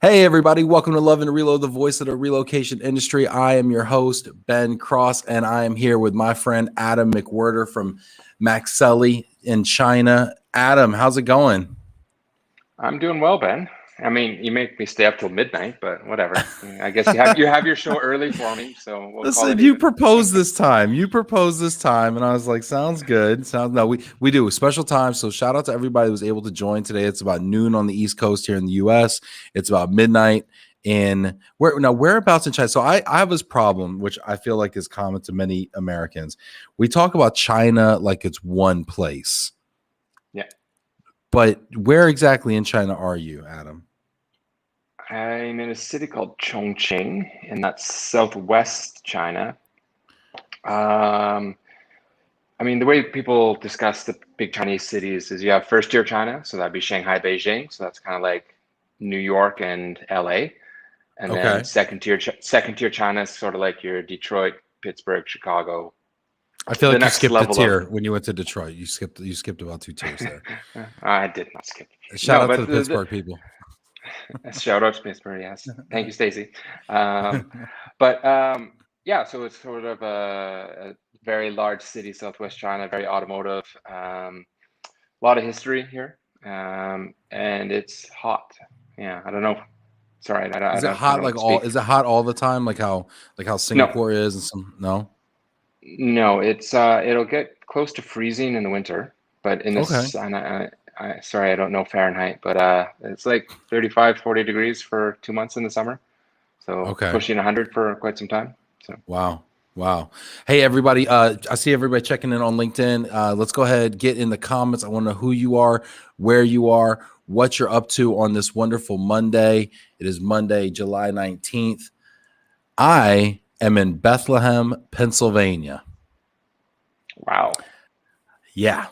Hey, everybody. Welcome to Love and Reload, the voice of the relocation industry. I am your host, Ben Cross, and I am here with my friend, Adam McWhirter from Maxxelli in China. Adam, how's it going? I'm doing well, Ben. I mean, you make me stay up till midnight, but whatever. I guess you have your show early for me, so we'll call Listen, it you even. proposed this time. And I was like, sounds good. We do a special time. So shout out to everybody who was able to join today. It's about noon on the East Coast here in the US. It's about midnight in whereabouts in China. So I have this problem, which I feel like is common to many Americans. We talk about China like it's one place. Yeah. But where exactly in China are you, Adam? I'm in a city called Chongqing, and that's southwest China. I mean, the way people discuss the big Chinese cities is you have first tier China, so that'd be Shanghai, Beijing. So that's kind of like New York and LA. And then Okay. second tier China is sort of like your Detroit, Pittsburgh, Chicago. I feel The like you next skipped a level tier of when you went to Detroit. You skipped about 2 tiers there. I did not skip. Shout No, out to but the Pittsburgh people. shout out to Pittsburgh, yes. Thank you, Stacy. But yeah, so it's sort of a very large city, southwest China, very automotive. A lot of history here, and it's hot. Yeah, I don't know. Sorry, Is it I hot don't is speak. it hot all the time like how No, Singapore is and some no? no, it'll get close to freezing in the winter, but in Okay. this, and sorry, I don't know Fahrenheit, but it's like 35, 40 degrees for 2 months in the summer. So Okay. pushing 100 for quite some time. So Wow. Wow. Hey everybody, I see everybody checking in on LinkedIn. Let's go ahead, get in the comments. I want to know who you are, where you are, what you're up to on this wonderful Monday. It is Monday, July 19th. I am in Bethlehem, Pennsylvania. wow. Yeah.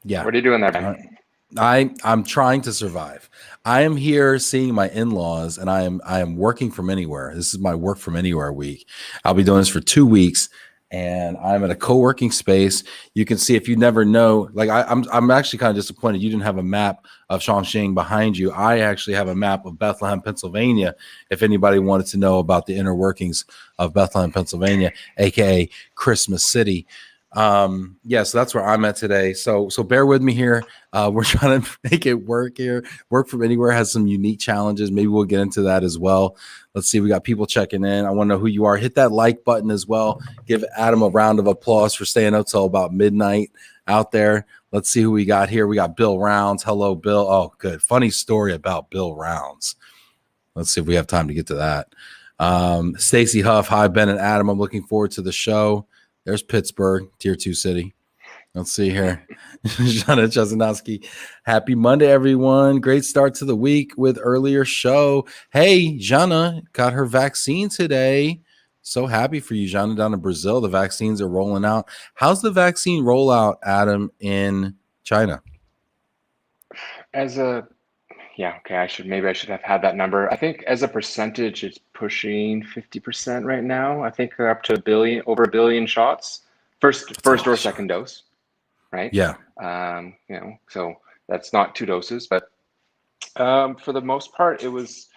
Yeah. What are you doing there, Ben? I'm trying to survive. I am here seeing my in-laws, and I am working from anywhere. This is my work from anywhere week. I'll be doing this for 2 weeks, and I'm at a co-working space. You can see, if you never know, like I'm actually kind of disappointed you didn't have a map of Chongqing behind you. I actually have a map of Bethlehem, Pennsylvania. If anybody wanted to know about the inner workings of Bethlehem, Pennsylvania, aka Christmas City. Yeah, so that's where I'm at today. So bear with me here. We're trying to make it work here. Work from anywhere has some unique challenges. Maybe we'll get into that as well. Let's see. We got people checking in. I want to know who you are. Hit that like button as well. Give Adam a round of applause for staying up till about midnight out there. Let's see who we got here. We got Bill Rounds. Hello, Bill. Oh, good. Funny story about Bill Rounds. Let's see if we have time to get to that. Stacy Huff. Hi, Ben and Adam. I'm looking forward to the show. There's Pittsburgh, tier 2 city. Let's see here. Jana Chesanowski. Happy Monday, everyone. Great start to the week with earlier show. Hey, Jana got her vaccine today. So happy for you, Jana, down in Brazil. The vaccines are rolling out. How's the vaccine rollout, Adam, in China? Yeah, okay, maybe I should have had that number. I think as a percentage, it's pushing 50% right now. I think they're up to over a billion shots, first or second dose, right? Yeah. So that's not 2 doses, but for the most part, it was.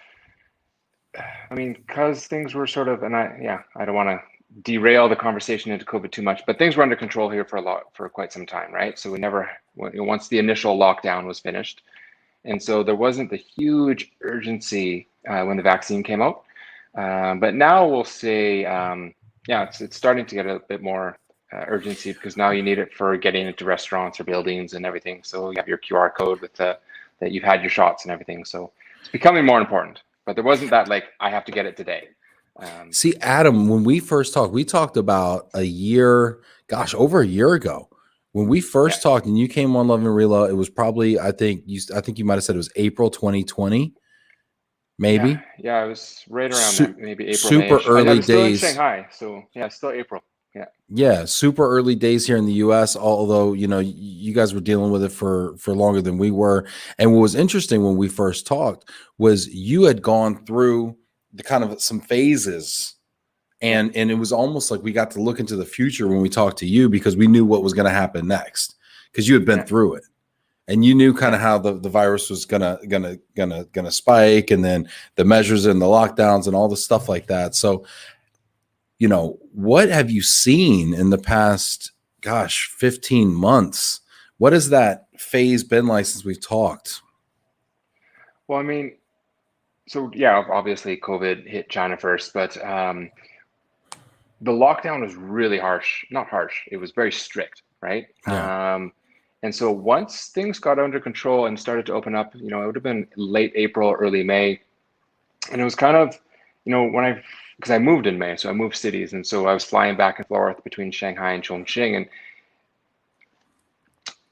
I mean, because things were sort of, and I don't want to derail the conversation into COVID too much, but things were under control here for quite some time, right? So once the initial lockdown was finished. And so there wasn't the huge urgency when the vaccine came out. But now we'll say, it's starting to get a bit more urgency because now you need it for getting into restaurants or buildings and everything. So you have your QR code with that you've had your shots and everything. So it's becoming more important. But there wasn't that like, I have to get it today. See, Adam, when we first talked, we talked about over a year ago. When we first talked and you came on Love and Reload, it was probably, I think you might have said it was April 2020, maybe. Yeah, it was right around there, maybe April, super May. early I was still in days. Shanghai, so yeah, still April. Yeah, super early days here in the US, although, you guys were dealing with it for longer than we were. And what was interesting when we first talked was you had gone through the kind of some phases. And it was almost like we got to look into the future when we talked to you because we knew what was going to happen next because you had been through it. and you knew kind of how the virus was gonna spike, and then the measures and the lockdowns and all the stuff like that. So, what have you seen in the past, 15 months? What has that phase been like since we've talked? Well, I mean, so yeah, obviously COVID hit China first, but the lockdown was really harsh. Not harsh, it was very strict, right? Yeah. And so once things got under control and started to open up, it would have been late April, early May. And it was kind of, because I moved in May, so I moved cities. And so I was flying back and forth between Shanghai and Chongqing. And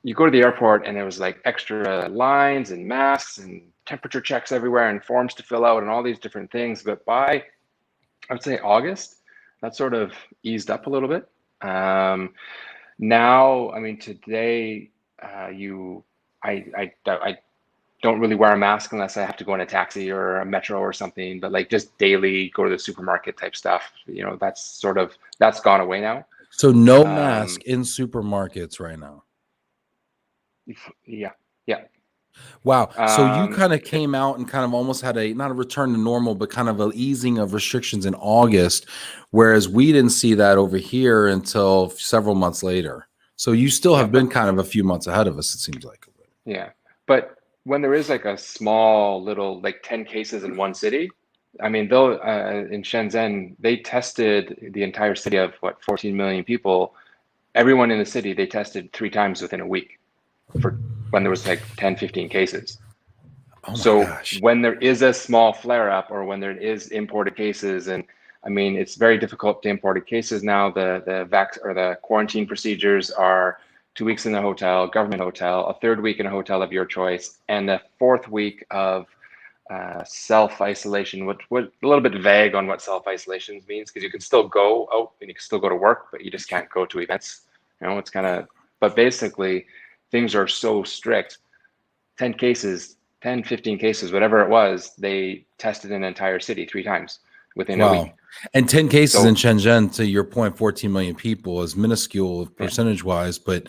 you go to the airport and there was like extra lines and masks and temperature checks everywhere and forms to fill out and all these different things. But by, I would say August, that sort of eased up a little bit. Now, I mean, today, I don't really wear a mask unless I have to go in a taxi or a metro or something, but like just daily go to the supermarket type stuff, that's gone away now. So no mask in supermarkets right now. Yeah. Wow. So you kind of came out and kind of almost had not a return to normal, but kind of an easing of restrictions in August, whereas we didn't see that over here until several months later. So you still have been kind of a few months ahead of us, it seems like. Yeah. But when there is like a small little, like 10 cases in one city, I mean, though in Shenzhen, they tested the entire city of 14 million people. Everyone in the city, they tested 3 times within a week for when there was like 10, 15 cases. Oh my gosh. When there is a small flare up or when there is imported cases, and I mean, it's very difficult to imported cases now. The quarantine procedures are 2 weeks in a hotel, government hotel, a 3rd week in a hotel of your choice, and the 4th week of self-isolation, which was a little bit vague on what self-isolation means, because you can still go out and you can still go to work, but you just can't go to events. It's kind of, but basically things are so strict. 10 cases, 10, 15 cases, whatever it was, they tested an entire city 3 times within a week. And 10 cases in Shenzhen, to your point, 14 million people is minuscule percentage wise, but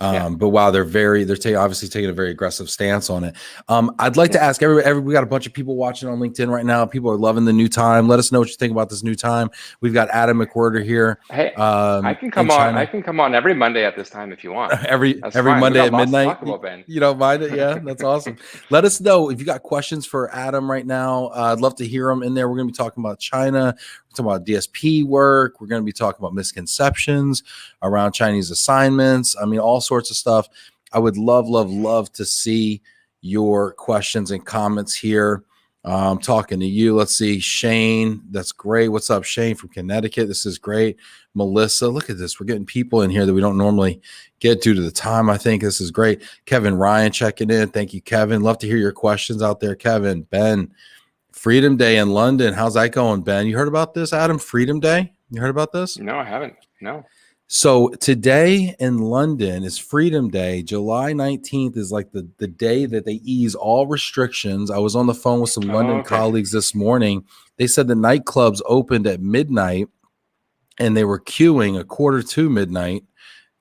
wow, they're obviously taking a very aggressive stance on it. I'd like to ask everybody, we got a bunch of people watching on LinkedIn right now. People are loving the new time. Let us know what you think about this new time. We've got Adam McWhirter here. Hey, I can come on. I can come on every Monday at this time if you want. every Monday at midnight. You don't mind it? Yeah, that's awesome. Let us know if you got questions for Adam right now. I'd love to hear them in there. We're going to be talking about China. We're talking about DSP work. We're going to be talking about misconceptions around Chinese assignments. I mean, all sorts of stuff. I would love to see your questions and comments here. I'm talking to you. Let's see. Shane, that's great. What's up, Shane from Connecticut? This is great. Melissa, look at this. We're getting people in here that we don't normally get due to the time. I think this is great. Kevin Ryan checking in. Thank you, Kevin. Love to hear your questions out there, Kevin. Ben, Freedom Day in London. How's that going, Ben? You heard about this, Adam? Freedom Day? You heard about this? No, I haven't. No. So today in London is Freedom Day. July 19th is like the day that they ease all restrictions. I was on the phone with some London colleagues this morning. They said the nightclubs opened at midnight and they were queuing 1:45 midnight.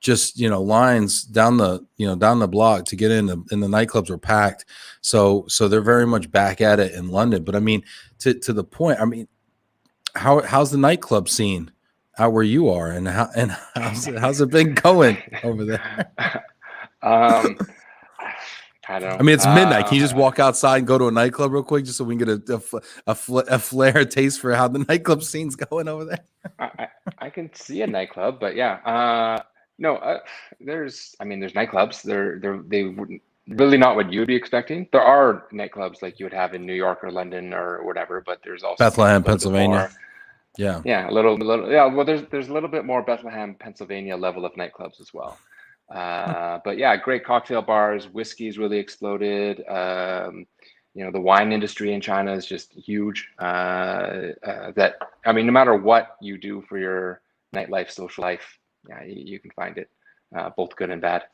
Just, lines down the block to get in, and the nightclubs were packed. So they're very much back at it in London. But I mean, to the point, I mean, how's the nightclub scene out where you are, and how's it been going over there? I don't know. I mean, it's midnight. Can you just walk outside and go to a nightclub real quick, just so we can get a flare taste for how the nightclub scene's going over there? I can see a nightclub, but yeah. No, there's nightclubs. They wouldn't really not what you'd be expecting. There are nightclubs like you would have in New York or London or whatever, but there's also Bethlehem, Pennsylvania. Yeah, a little. Yeah, well, there's a little bit more Bethlehem, Pennsylvania level of nightclubs as well. But yeah, great cocktail bars. Whiskey's really exploded. The wine industry in China is just huge. No matter what you do for your nightlife, social life, yeah, you can find it, both good and bad.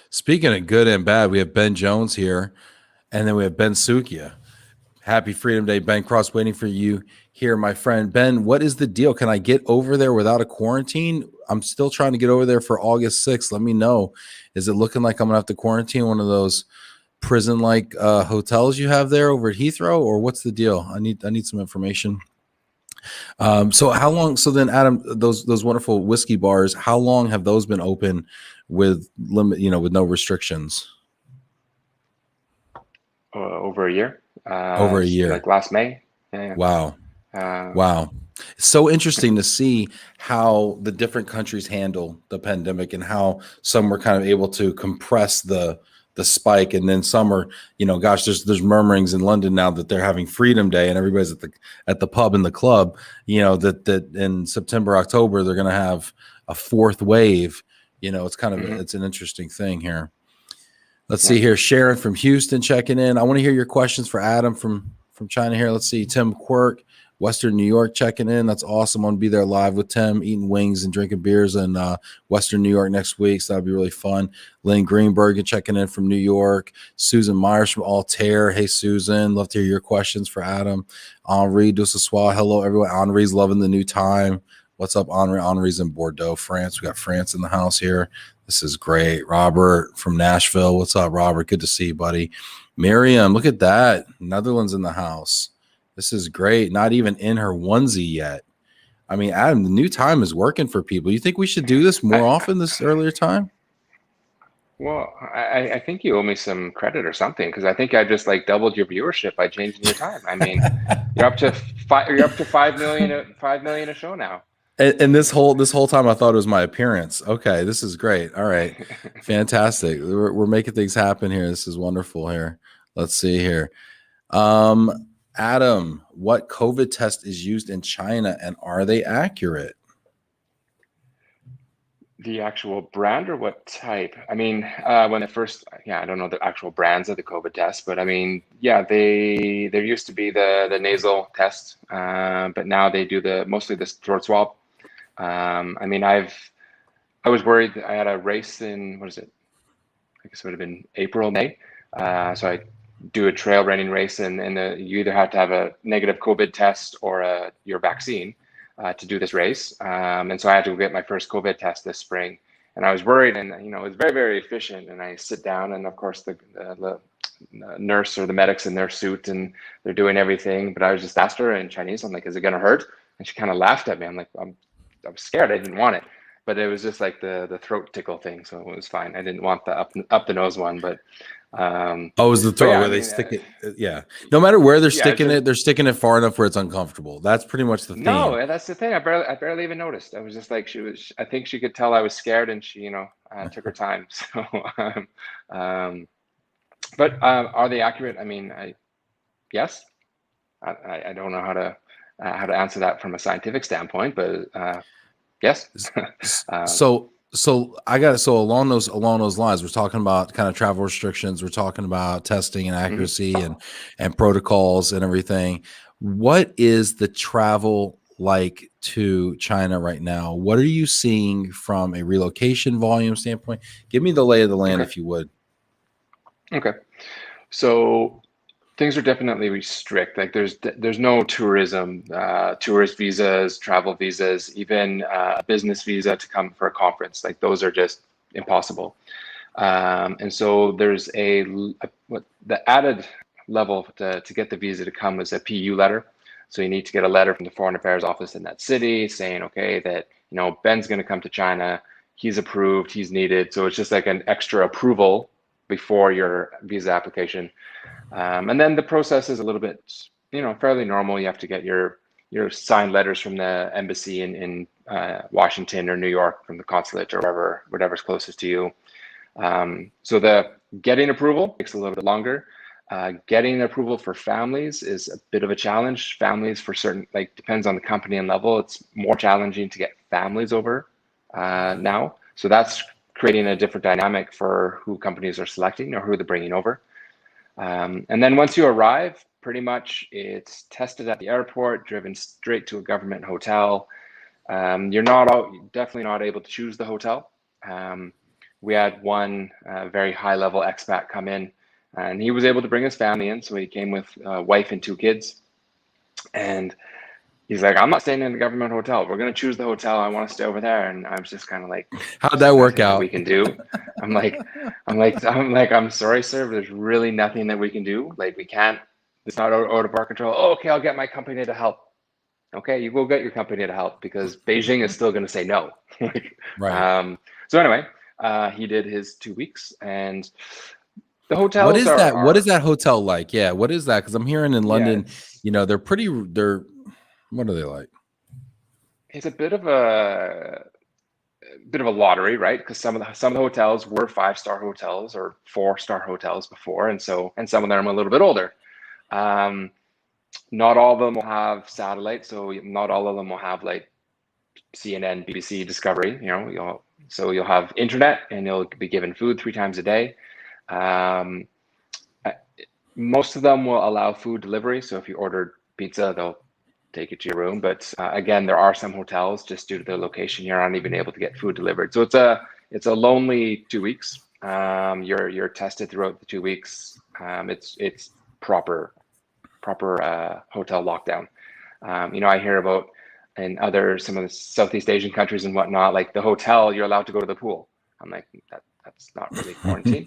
Speaking of good and bad, we have Ben Jones here, and then we have Ben Sukia. Happy Freedom Day. Ben Cross waiting for you here, my friend. Ben, what is the deal? Can I get over there without a quarantine? I'm still trying to get over there for August 6th. Let me know. Is it looking like I'm going to have to quarantine one of those prison-like hotels you have there over at Heathrow, or what's the deal? I need some information. So how long? So then, Adam, those wonderful whiskey bars, how long have those been open with with no restrictions? Over a year. Over a year. Like last May. Yeah. Wow. Wow. It's so interesting to see how the different countries handle the pandemic and how some were kind of able to compress the spike, and then some are, gosh, there's murmurings in London now that they're having Freedom Day and everybody's at the pub and the club, that in September, October they're going to have a fourth wave. It's kind of it's an interesting thing here. Let's see here. Sharon from Houston checking in. I want to hear your questions for Adam from China here. Let's see. Tim Quirk, Western New York checking in. That's awesome. I'm going to be there live with Tim, eating wings and drinking beers in Western New York next week. So that'll be really fun. Lynn Greenberg checking in from New York. Susan Myers from Altair. Hey, Susan. Love to hear your questions for Adam. Henri Dussois. Hello, everyone. Henri's loving the new time. What's up, Henri? Henri's in Bordeaux, France. We got France in the house here. This is great. Robert from Nashville. What's up, Robert? Good to see you, buddy. Miriam, look at that. Netherlands in the house. This is great. Not even in her onesie yet. I mean, Adam, the new time is working for people. You think we should do this more often, this earlier time? Well, I think you owe me some credit or something, because I think I just doubled your viewership by changing your time. I mean, you're up to 5 million a show now. And this whole time I thought it was my appearance. Okay, this is great. All right, fantastic. We're making things happen here. This is wonderful here. Let's see here. Adam, what COVID test is used in China, and are they accurate? The actual brand or what type? I mean, when it first, I don't know the actual brands of the COVID test, but I mean, there used to be the nasal test, but now they do mostly the throat swab. I mean, I was worried that I had a race in, what is it? I guess it would have been April, May. So I do a trail running race, and you either have to have a negative COVID test or your vaccine to do this race. And so I had to go get my first COVID test this spring, and I was worried, and it was very, very efficient. And I sit down, and of course the nurse or the medics in their suit, and they're doing everything. But I was just asked her in Chinese, I'm like, is it gonna hurt? And she kind of laughed at me. I'm like, I was scared. I didn't want it, but it was just like the throat tickle thing, so it was fine. I didn't want the up the nose one, but it was the throat where they stick it. Yeah, no matter where they're sticking it, they're sticking it far enough where it's uncomfortable. That's pretty much the thing. No, that's the thing. I barely even noticed. I was just like, I think she could tell I was scared, and she took her time. So but are they accurate? I mean, yes. I don't know how to answer that from a scientific standpoint, but yes. So along those lines, we're talking about kind of travel restrictions. We're talking about testing and accuracy and protocols and everything. What is the travel like to China right now? What are you seeing from a relocation volume standpoint? Give me the lay of the land, if you would. Okay. So things are definitely strict. Like there's no tourism, tourist visas, travel visas, even a business visa to come for a conference. Like those are just impossible. And so there's the added level to get the visa to come is a PU letter. So you need to get a letter from the Foreign Affairs Office in that city saying, okay, that Ben's going to come to China. He's approved. He's needed. So it's just like an extra approval before your visa application. And then the process is a little bit, fairly normal. You have to get your signed letters from the embassy in Washington or New York, from the consulate or whatever's closest to you. So the getting approval takes a little bit longer. Getting approval for families is a bit of a challenge. Families for certain, depends on the company and level. It's more challenging to get families over now. So that's creating a different dynamic for who companies are selecting or who they're bringing over. And then once you arrive, pretty much it's tested at the airport, driven straight to a government hotel. You're definitely not able to choose the hotel. We had one very high level expat come in And he was able to bring his family in. So he came with a wife and 2 kids. And he's like, I'm not staying in the government hotel. We're going to choose the hotel. I want to stay over there. And I was just kind of like, How'd that work nothing that out? we can do. I'm sorry, sir, but there's really nothing that we can do. Like, we can't, it's not out of our control. Oh, okay, I'll get my company to help. Okay, you go get your company to help, because Beijing is still going to say no. Right. So anyway, he did his 2 weeks, and the hotels What is that? What is are that hotel like? Yeah, what is that? Because I'm hearing in yeah, London, you know, they're what are they like? it's a bit of a lottery, right? Because some of the hotels were 5-star hotels or 4-star hotels before, and some of them are a little bit older. Not all of them will have satellite, so not all of them will have like CNN, BBC, Discovery. You know, you'll have internet, and you'll be given food 3 times a day. Most of them will allow food delivery, so if you order pizza, they'll take it to your room. But again, there are some hotels, just due to their location, you're not even able to get food delivered. So it's a lonely 2 weeks. You're tested throughout the 2 weeks. It's proper hotel lockdown. You know, I hear about in some of the Southeast Asian countries and whatnot, like the hotel, you're allowed to go to the pool. I'm like, that's not really quarantine.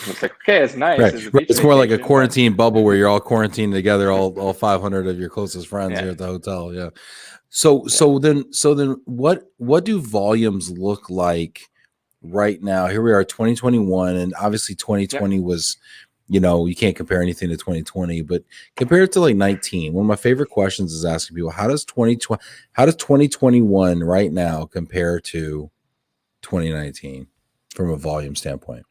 It's like, okay, it's nice. Right. It's a beach It's more like a vacation, but quarantine bubble where you're all quarantined together, all 500 of your closest friends yeah, here at the hotel. Yeah. So yeah, then what do volumes look like right now? Here we are, 2021, and obviously yeah. 2020 was, you know, you can't compare anything to 2020, but compared to like 19, one of my favorite questions is asking people, how does 2021 right now compare to 2019 from a volume standpoint?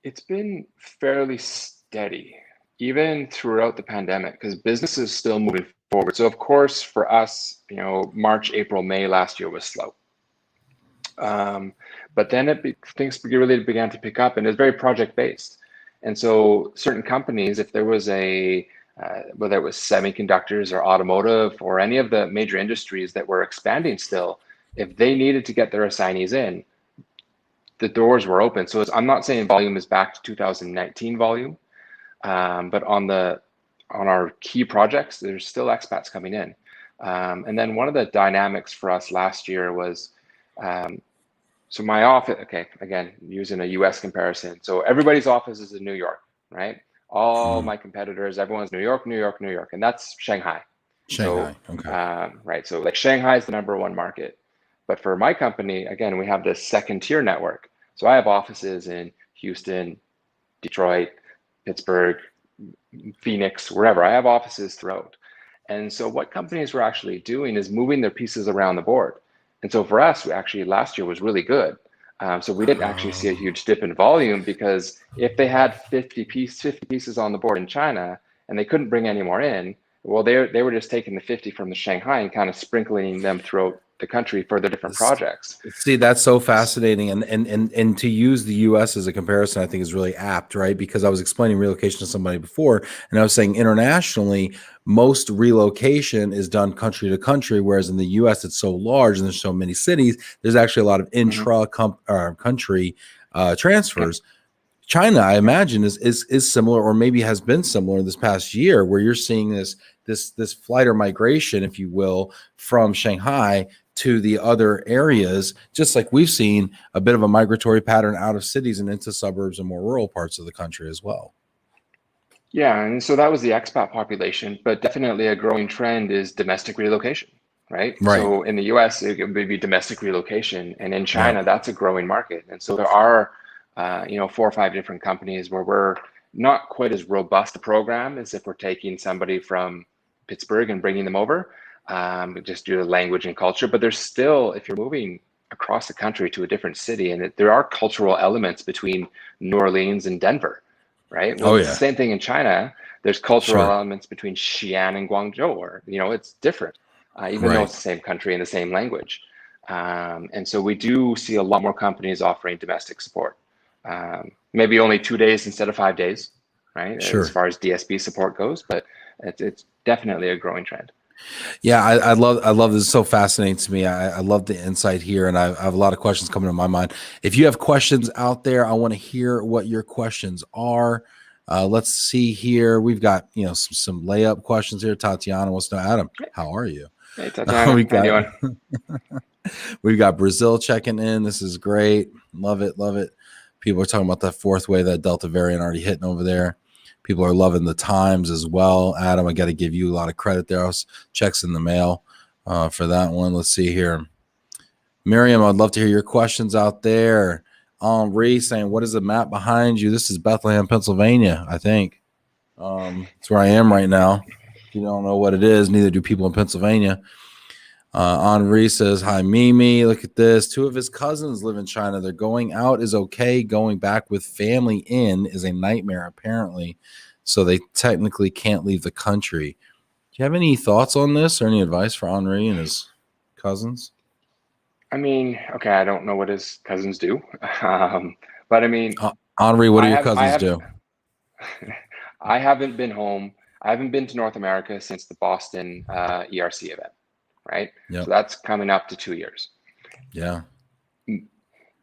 It's been fairly steady, even throughout the pandemic, because business is still moving forward. So of course, for us, you know, March, April, May last year was slow. But then things really began to pick up, and it's very project based. And so certain companies, if there was whether it was semiconductors or automotive or any of the major industries that were expanding still, if they needed to get their assignees in, the doors were open. So I'm not saying volume is back to 2019 volume, but on our key projects, there's still expats coming in. And then one of the dynamics for us last year was, so my office, okay, again, using a US comparison. So everybody's office is in New York, right? All my competitors, everyone's New York, New York, New York, and that's Shanghai. Shanghai. So, Okay. right, so like Shanghai is the #1 market. But for my company, again, we have this 2nd-tier network. So I have offices in Houston, Detroit, Pittsburgh, Phoenix, wherever. I have offices throughout. And so what companies were actually doing is moving their pieces around the board. And so for us, we actually last year was really good. So we didn't actually see a huge dip in volume, because if they had 50 pieces on the board in China and they couldn't bring any more in, well, they were just taking the 50 from the Shanghai and kind of sprinkling them throughout the country for their different projects. See, that's so fascinating, and to use the U.S. as a comparison, I think is really apt, right? Because I was explaining relocation to somebody before, and I was saying internationally, most relocation is done country to country, whereas in the U.S. it's so large and there's so many cities. There's actually a lot of country transfers. China, I imagine, is similar, or maybe has been similar this past year, where you're seeing this flight or migration, if you will, from Shanghai to the other areas, just like we've seen a bit of a migratory pattern out of cities and into suburbs and more rural parts of the country as well. Yeah, and so that was the expat population, but definitely a growing trend is domestic relocation, right? Right. So in the US, it would be domestic relocation, and in Yeah. China, that's a growing market. And so there are, 4 or 5 different companies where we're not quite as robust a program as if we're taking somebody from Pittsburgh and bringing them over, just due to language and culture. But there's still, if you're moving across the country to a different city, and there are cultural elements between New Orleans and Denver, right? Well, Oh it's the yeah. same thing in China. There's cultural Sure. elements between Xi'an and Guangzhou, or it's different, even though Right. it's the same country and the same language. And so we do see a lot more companies offering domestic support. Maybe only 2 days instead of 5 days, right? As Sure. far as DSP support goes, but it's definitely a growing trend. Yeah, I love this. It's so fascinating to me. I love the insight here, and I have a lot of questions coming to my mind. If you have questions out there, I want to hear what your questions are. Let's see here. We've got some layup questions here. Tatiana wants to know, Adam, how are you? Hey, Tatiana, we how you got doing? we've got Brazil checking in. This is great. Love it, love it. People are talking about that fourth wave, that Delta variant already hitting over there. People are loving the times as well. Adam, I got to give you a lot of credit there. I was checks in the mail for that one. Let's see here. Miriam, I'd love to hear your questions out there. Henri saying, what is the map behind you? This is Bethlehem, Pennsylvania, I think. It's where I am right now. If you don't know what it is, neither do people in Pennsylvania. Henri says, hi, Mimi. Look at this. 2 of his cousins live in China. They're going out is okay. Going back with family in is a nightmare, apparently. So they technically can't leave the country. Do you have any thoughts on this or any advice for Henri and his cousins? I mean, okay, I don't know what his cousins do, but I mean, Henri, what do your I cousins haven't, do? I haven't been home. I haven't been to North America since the Boston ERC event, right? Yep. So that's coming up to 2 years. Yeah.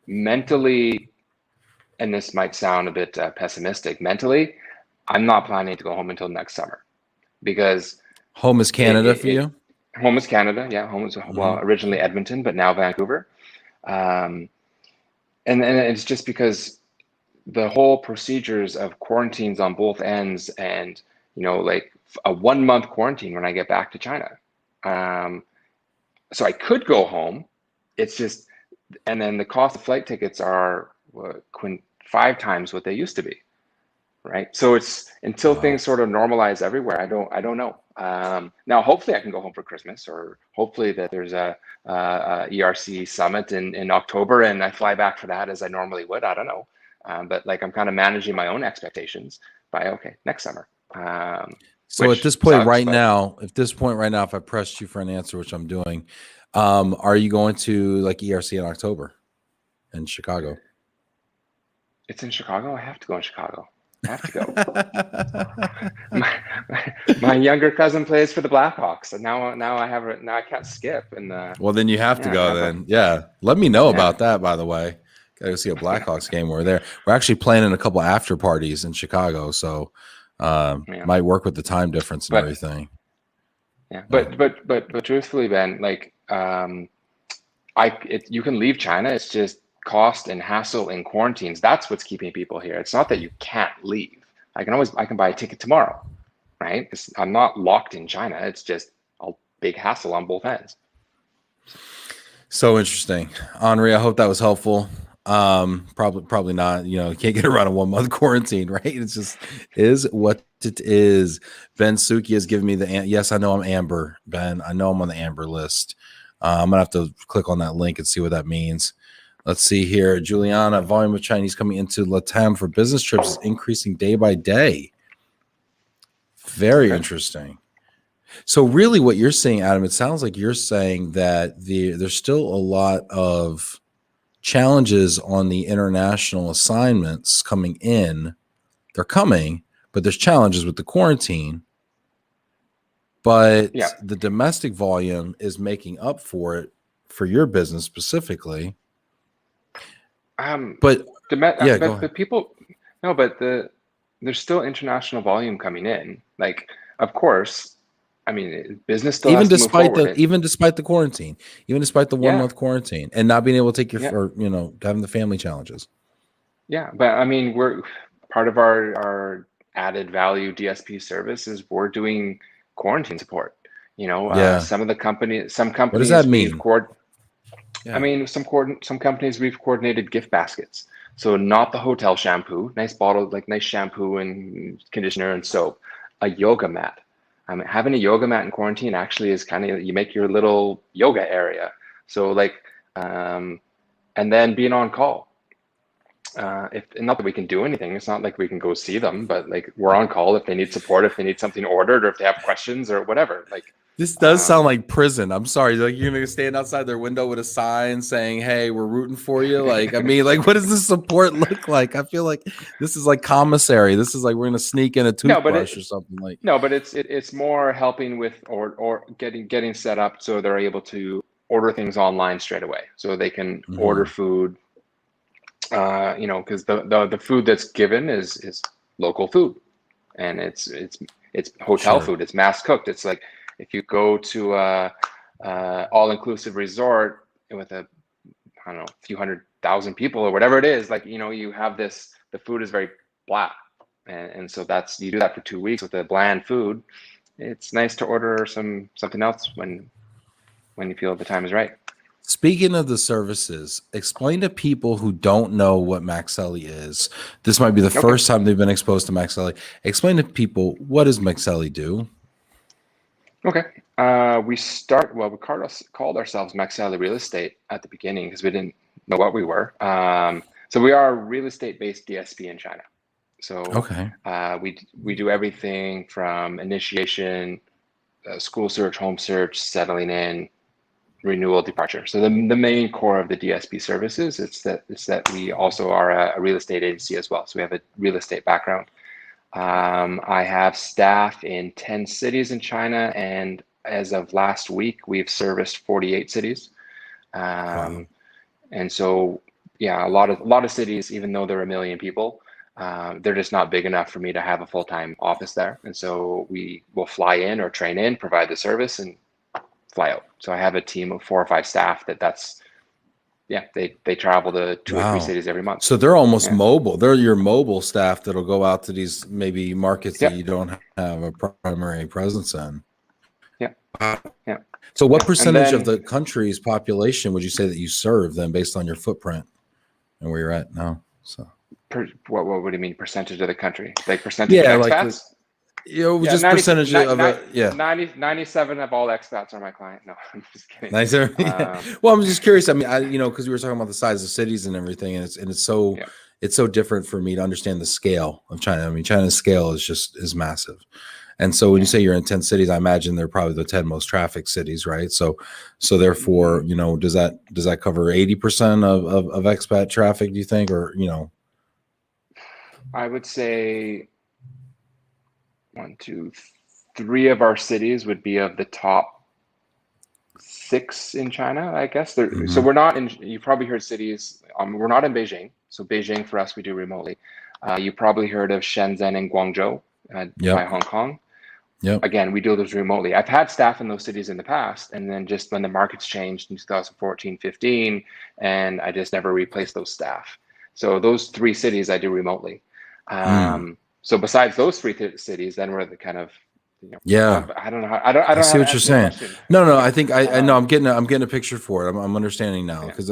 Mentally, and this might sound a bit pessimistic, mentally, I'm not planning to go home until next summer because Home is Canada for you? home is Canada. Yeah, home is well, originally Edmonton, but now Vancouver. And it's just because the whole procedures of quarantines on both ends, and like a 1 month quarantine when I get back to China. So I could go home. It's just, and then the cost of flight tickets are 5 times what they used to be. Right. So it's until things sort of normalize everywhere. I don't know. Now, hopefully I can go home for Christmas, or hopefully that there's a ERC summit in October and I fly back for that as I normally would. I don't know. But like, I'm kind of managing my own expectations by, okay, next summer. So at this point sucks, right now, if I pressed you for an answer, which I'm doing, are you going to like ERC in October in Chicago? It's in Chicago. I have to go in Chicago. I have to go. my younger cousin plays for the Blackhawks, and now I can't skip. And well, then you have to go then. Yeah, let me know about that. By the way, gotta go see a Blackhawks game. We're there. We're actually planning a couple after parties in Chicago, so might work with the time difference and everything. Yeah, but truthfully, Ben, like you can leave China. It's just cost and hassle and quarantines. That's what's keeping people here. It's not that you can't leave. I can buy a ticket tomorrow, right? I'm not locked in China. It's just a big hassle on both ends. So interesting, Henri. I hope that was helpful. Probably not. You can't get around a 1 month quarantine, right? It's just is what it is. Ben Suki has given me yes. I know I'm amber, Ben. I know I'm on the amber list. I'm gonna have to click on that link and see what that means. Let's see here. Juliana, volume of Chinese coming into Latam for business trips is increasing day by day. Very interesting. So really what you're saying, Adam, it sounds like you're saying that there's still a lot of challenges on the international assignments coming in. They're coming, but there's challenges with the quarantine. But the domestic volume is making up for it for your business specifically. But people, no, but there's still international volume coming in. Like, of course, I mean, business still even has to move forward. Even despite the quarantine, even despite the 1 month quarantine and not being able to take or having the family challenges. Yeah, but I mean, we're part of our added value DSP service is we're doing quarantine support. Some companies. What does that mean? I mean, some companies we've coordinated gift baskets. So not the hotel shampoo, nice bottle, like nice shampoo and conditioner and soap, a yoga mat. Having a yoga mat in quarantine actually is kind of, you make your little yoga area. So like, and then being on call. Not that we can do anything, it's not like we can go see them, but like we're on call if they need support, if they need something ordered, or if they have questions or whatever. Like, This does sound like prison. I'm sorry. Like you're gonna stand outside their window with a sign saying, "Hey, we're rooting for you." Like, I mean, like, what does the support look like? I feel like this is like commissary. This is like we're gonna sneak in a No, but toothbrush or something. Like, no, but it's more helping with or getting set up so they're able to order things online straight away, so they can order food. Because the food that's given is local food, and it's hotel food. It's mass cooked. It's like if you go to a all-inclusive resort with a, I don't know, a few 100,000 people or whatever it is, like, you have this, the food is very blah. And so you do that for 2 weeks with the bland food. It's nice to order something else when you feel the time is right. Speaking of the services, explain to people who don't know what Maxxelli is. This might be the first time they've been exposed to Maxxelli. Explain to people, what does Maxxelli do? Okay. We called ourselves Maxxelli Real Estate at the beginning because we didn't know what we were. So we are a real estate-based DSP in China. So we do everything from initiation, school search, home search, settling in, renewal, departure. So the main core of the DSP services is that we also are a real estate agency as well. So we have a real estate background. I have staff in 10 cities in China, and as of last week, we've serviced 48 cities. And so, yeah, a lot of cities, even though there are 1 million people, they're just not big enough for me to have a full-time office there. And so we will fly in or train in, provide the service, and fly out. So I have a team of 4 or 5 staff they travel to 2 or 3 cities every month. So they're almost mobile. They're your mobile staff that'll go out to these maybe markets that you don't have a primary presence in. Yeah. So what percentage of the country's population would you say that you serve then based on your footprint and where you're at now? So what would you mean, percentage of the country? Like percentage of expats? Just 90, percentage of it. 97 of all expats are my client. No, I'm just kidding. Well, I'm just curious. I mean, because we were talking about the size of cities and everything, and it's so different for me to understand the scale of China. I mean, China's scale is massive. And so when you say you're in 10 cities, I imagine they're probably the 10 most trafficked cities, right? So therefore, does that cover 80% of expat traffic, do you think? Or, I would say 1, 2, 3 of our cities would be of the top 6 in China, I guess. So we're not in, you probably heard cities, we're not in Beijing. So Beijing for us, we do remotely. You probably heard of Shenzhen and Guangzhou by Hong Kong. Again, we do those remotely. I've had staff in those cities in the past, and then just when the markets changed in 2014, 15, and I just never replaced those staff. So those 3 cities I do remotely. So besides those 3 cities, then we're the kind of, I don't know. I see what you're saying. No, I think I know. I'm getting a picture for it. I'm understanding now because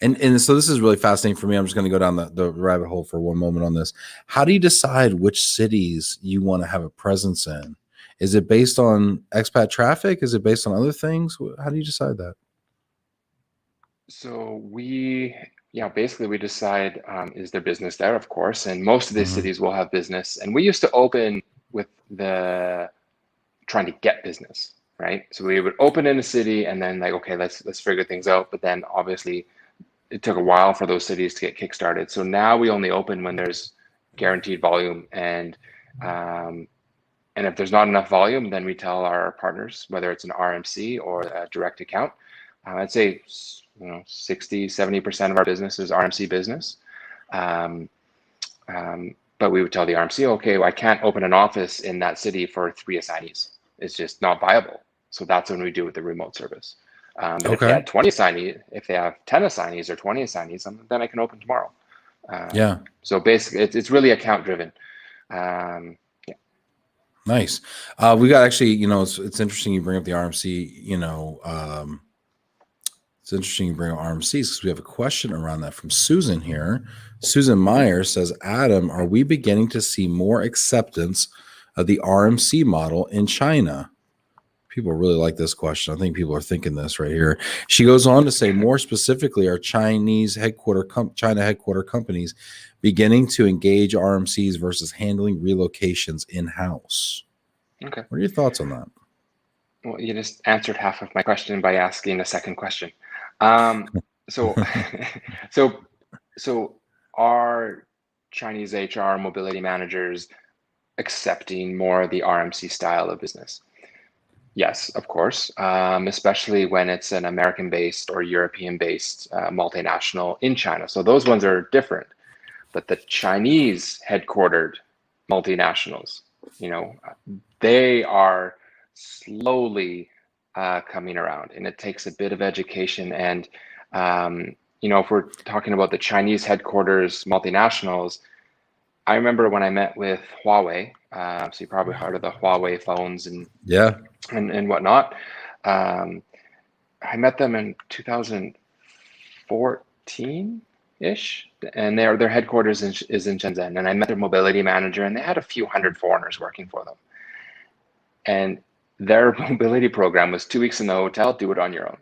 and so this is really fascinating for me. I'm just going to go down the rabbit hole for one moment on this. How do you decide which cities you want to have a presence in? Is it based on expat traffic? Is it based on other things? How do you decide that? So basically we decide, is there business there, of course, and most of these cities will have business. And we used to open with trying to get business, right? So we would open in a city and then like, okay, let's figure things out. But then obviously it took a while for those cities to get kickstarted. So now we only open when there's guaranteed volume, and if there's not enough volume, then we tell our partners, whether it's an RMC or a direct account. I'd say 60, 70% of our business is RMC business. But we would tell the RMC, okay, well, I can't open an office in that city for 3 assignees. It's just not viable. So that's when we do with the remote service. But if they had 20 assignees, if they have 10 assignees or 20 assignees, then I can open tomorrow. So basically, it's really account driven. Nice. We got actually, it's interesting you bring up the RMC, it's interesting you bring up RMCs because we have a question around that from Susan here. Susan Meyer says, Adam, are we beginning to see more acceptance of the RMC model in China? People really like this question. I think people are thinking this right here. She goes on to say, more specifically, are China headquarter companies beginning to engage RMCs versus handling relocations in-house? Okay. What are your thoughts on that? Well, you just answered half of my question by asking a second question. So, so, so are Chinese HR mobility managers accepting more of the RMC style of business? Yes, of course, especially when it's an American-based or European-based multinational in China. So those ones are different. But the Chinese headquartered multinationals, you know, they are slowly coming around, and it takes a bit of education. And you know, if we're talking about the Chinese headquarters multinationals, I remember when I met with Huawei. So you probably heard of the Huawei phones Yeah. and whatnot. Um, I met them in 2014-ish, and their headquarters is in Shenzhen. And I met their mobility manager, and they had a few hundred foreigners working for them. And their mobility program was 2 weeks in the hotel, do it on your own.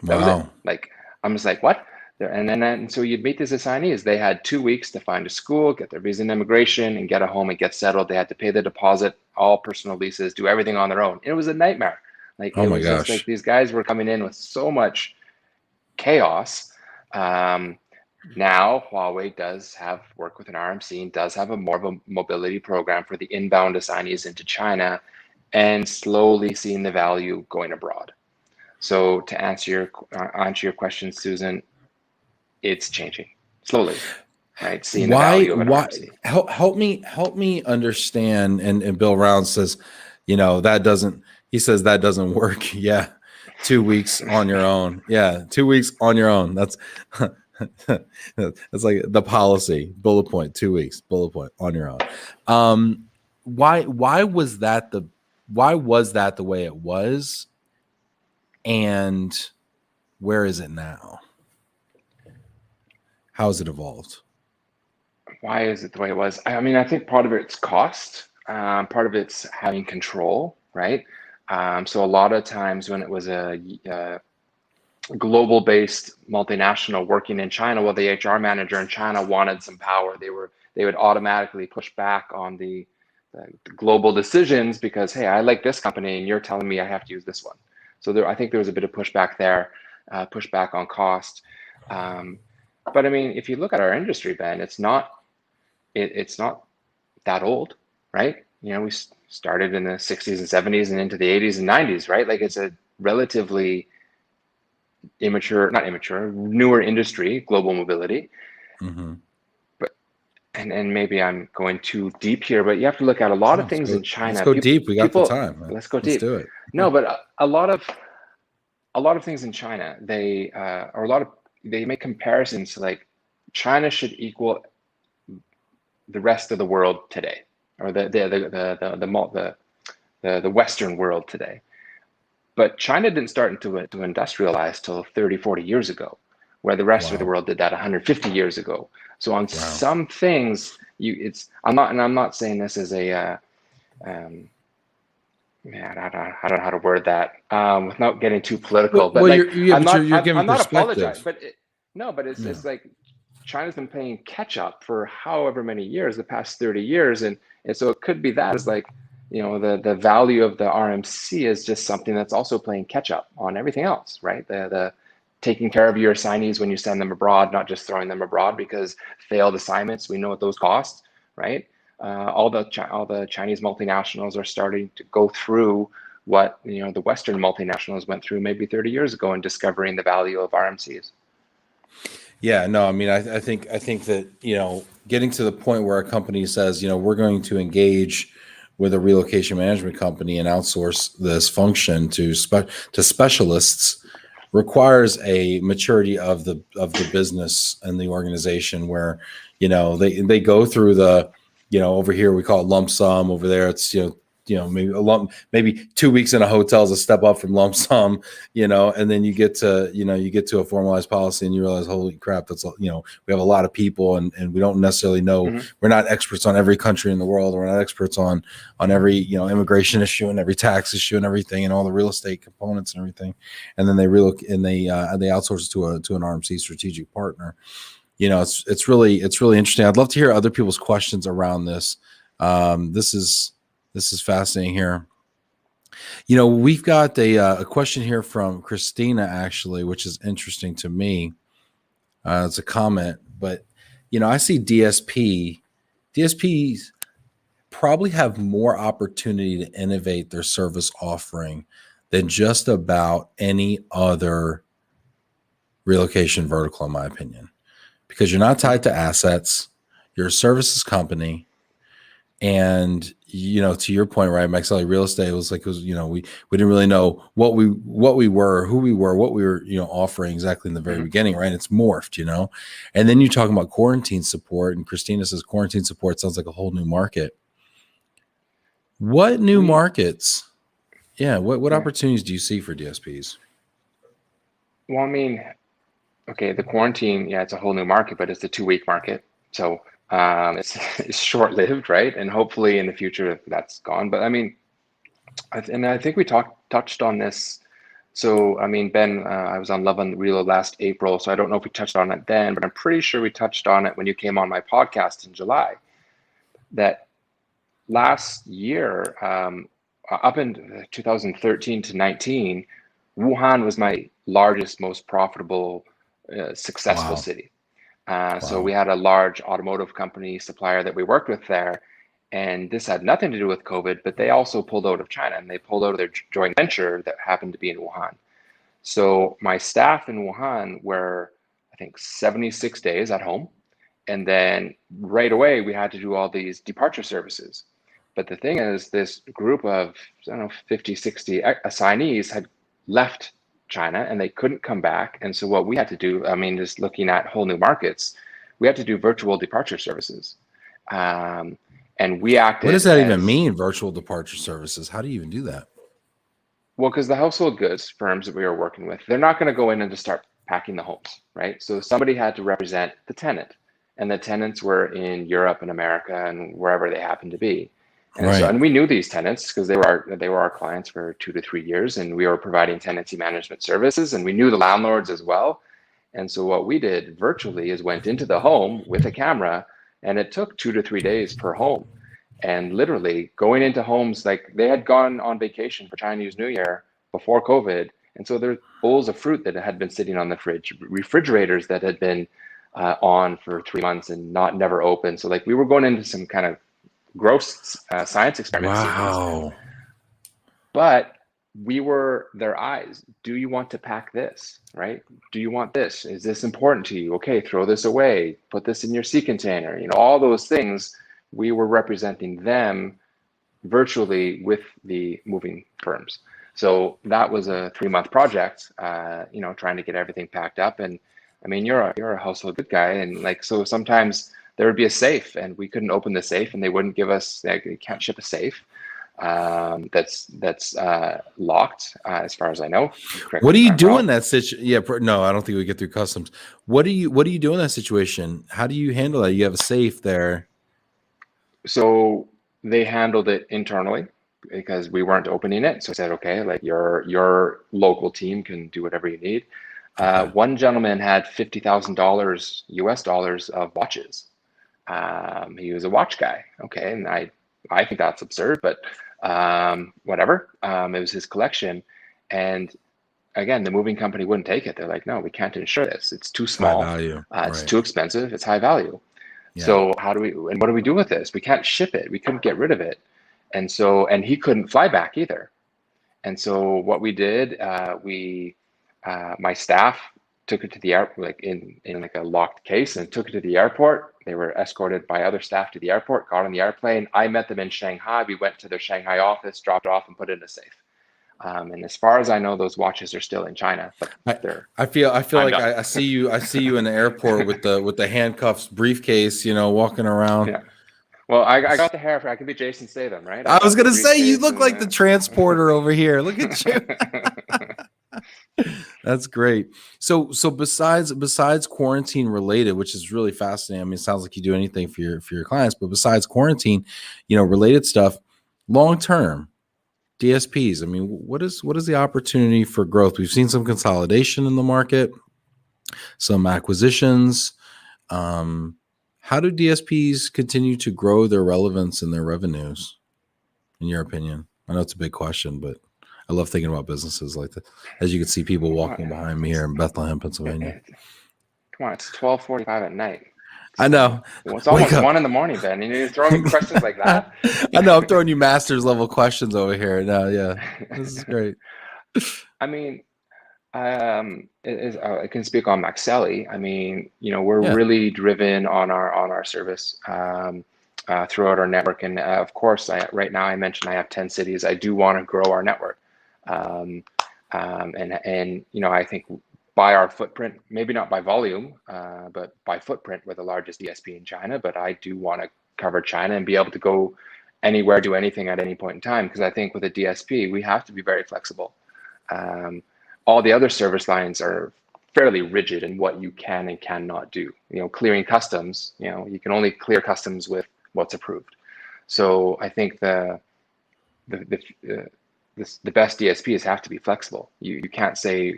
That was it. Wow. Like, I'm just like, what? And so you'd meet these assignees. They had 2 weeks to find a school, get their visa and immigration, and get a home and get settled. They had to pay the deposit, all personal leases, do everything on their own. It was a nightmare. Like, Oh it my was just like gosh. these guys were coming in with so much chaos. Now Huawei does have work with an RMC and does have more of a mobility program for the inbound assignees into China, and slowly seeing the value going abroad. So to answer your question, Susan, it's changing slowly, right? Seeing the value of an Why RMC. help me understand. And Bill Round says, you know, he says that doesn't work. Yeah. 2 weeks on your own. Yeah. 2 weeks on your own. That's that's like the policy bullet point, 2 weeks, bullet point on your own. Why was that the way it was? And where is it now? How has it evolved? Why is it the way it was? I mean, I think part of it's cost, part of it's having control, right? So a lot of times when it was a global-based multinational working in China, well, the HR manager in China wanted some power. They would automatically push back on the global decisions because, hey, I like this company and you're telling me I have to use this one. So I think there was a bit of pushback there, pushback on cost. But I mean, if you look at our industry, Ben, it's not that old, right? You know, we started in the 60s and 70s and into the 80s and 90s, right? Like, it's a relatively newer industry, global mobility. Mm-hmm. But and maybe I'm going too deep here, but you have to look at a lot of things in Let's China. go deep. We got the time, man. Let's go Let's deep. do it. No, but a lot of things in China, they make comparisons to, like, China should equal the rest of the world today, or the Western world today. But China didn't start to industrialize till 30, 40 years ago, where the rest of the Wow. world did that 150 years ago. So on some things, I'm not saying this as a man, I don't know how to word that without getting too political. But like, You're giving I'm not perspective. apologizing, but it's like China's been playing catch up for however many years, the past 30 years, and so it could be that as, like, you know, the value of the RMC is just something that's also playing catch up on everything else, right? The taking care of your assignees when you send them abroad, not just throwing them abroad, because failed assignments, we know what those cost, right? All the Chinese multinationals are starting to go through what, you know, the Western multinationals went through maybe 30 years ago in discovering the value of RMCs. Yeah, no, I mean, I think that, you know, getting to the point where a company says, you know, we're going to engage with a relocation management company and outsource this function to specialists requires a maturity of the business and the organization, where, you know, they go through the, you know, over here we call it lump sum, over there it's, maybe 2 weeks in a hotel is a step up from lump sum, you know, and then you get to a formalized policy and you realize, holy crap, that's, you know, we have a lot of people and we don't necessarily know, we're not experts on every country in the world. We're not experts on every, you know, immigration issue and every tax issue and everything and all the real estate components and everything. And then they outsource it to an RMC strategic partner. You know, it's really interesting. I'd love to hear other people's questions around this. This is fascinating here. We've got a question here from Christina, actually, which is interesting to me. It's a comment, but I see DSPs probably have more opportunity to innovate their service offering than just about any other relocation vertical, in my opinion, because you're not tied to assets, you're a services company. And to your point, right, Maxxelli Real Estate was we didn't really know what we were, who we were, what we were offering exactly in the very beginning, right? It's morphed, and then you're talking about quarantine support, and Christina says quarantine support sounds like a whole new market. What new markets? Yeah, what opportunities do you see for DSPs? Well, I mean, okay, the quarantine, yeah, it's a whole new market, but it's a 2-week market, so it's short-lived, right? And hopefully in the future that's gone. But I mean, I think we touched on this. So I mean, Ben, I was on LOVE+RELO last April, so I don't know if we touched on it then, but I'm pretty sure we touched on it when you came on my podcast in July. That last year, up in 2013 to 19, Wuhan was my largest, most profitable, successful city. So we had a large automotive company supplier that we worked with there, and this had nothing to do with COVID, but they also pulled out of China, and they pulled out of their joint venture that happened to be in Wuhan. So my staff in Wuhan were, I think, 76 days at home. And then right away, we had to do all these departure services. But the thing is, this group of, I don't know, 50, 60 assignees had left China and they couldn't come back. And so what we had to do, I mean, just looking at whole new markets, we had to do virtual departure services. And we acted. What does that even mean, virtual departure services? How do you even do that? Well, because the household goods firms that we were working with, they're not going to go in and just start packing the homes, right? So somebody had to represent the tenant, and the tenants were in Europe and America and wherever they happened to be. And right. So, and we knew these tenants because they were our clients for 2 to 3 years, and we were providing tenancy management services, and we knew the landlords as well. And so what we did virtually is went into the home with a camera, and it took 2 to 3 days per home. And literally going into homes, like they had gone on vacation for Chinese New Year before COVID. And so there's bowls of fruit that had been sitting on the fridge, refrigerators that had been on for 3 months and never open. So like we were going into some kind of gross science experiment. Wow. But we were their eyes. Do you want to pack this, right? Do you want this? Is this important to you? Okay, throw this away. Put this in your sea container. All those things. We were representing them virtually with the moving firms. So that was a 3-month project, trying to get everything packed up. And I mean, you're a household good guy. And like, so sometimes there would be a safe and we couldn't open the safe and they wouldn't give us, you can't ship a safe that's locked, as far as I know. What do you do in that situation? Yeah, no, I don't think we get through customs. What do you do in that situation? How do you handle that? You have a safe there. So they handled it internally because we weren't opening it. So I said, okay, like your local team can do whatever you need. Okay. One gentleman had $50,000 US dollars of watches. He was a watch guy. Okay. And I think that's absurd, but whatever. It was his collection. And again, the moving company wouldn't take it. They're like, no, we can't insure this. It's too small. High value. It's too expensive. It's high value. Yeah. So what do we do with this? We can't ship it. We couldn't get rid of it. And he couldn't fly back either. And so what we did, my staff took it to the airport, like in like a locked case, and took it to the airport. They were escorted by other staff to the airport, got on the airplane. I met them in Shanghai. We went to their Shanghai office, dropped it off and put it in a safe. And as far as I know, those watches are still in China. But I feel like I see you in the airport with the handcuffs, briefcase, walking around. Yeah. Well, I got the hair. I could be Jason Statham, right? I was gonna say you look like the transporter over here. Look at you. That's great. So besides quarantine related, which is really fascinating. I mean, it sounds like you do anything for your clients, but besides quarantine, related stuff, long term. DSPs. I mean, what is the opportunity for growth? We've seen some consolidation in the market, some acquisitions. How do DSPs continue to grow their relevance and their revenues, in your opinion? I know it's a big question, but I love thinking about businesses like that. As you can see, people walking behind me here in Bethlehem, Pennsylvania. Come on, it's 12:45 at night. I know. Well, it's Wake almost up. 1 in the morning, Ben. You're throwing me questions like that. I know. I'm throwing you master's level questions over here. No, yeah, this is great. I mean, I can speak on Maxxelli. I mean, we're Yeah. really driven on our service throughout our network, and of course, right now I mentioned I have 10 cities. I do want to grow our network, and I think by our footprint, maybe not by volume, but by footprint, we're the largest DSP in China. But I do want to cover China and be able to go anywhere, do anything at any point in time, because I think with a DSP, we have to be very flexible. All the other service lines are fairly rigid in what you can and cannot do. Clearing customs, you can only clear customs with what's approved. So I think the best DSPs have to be flexible. You can't say,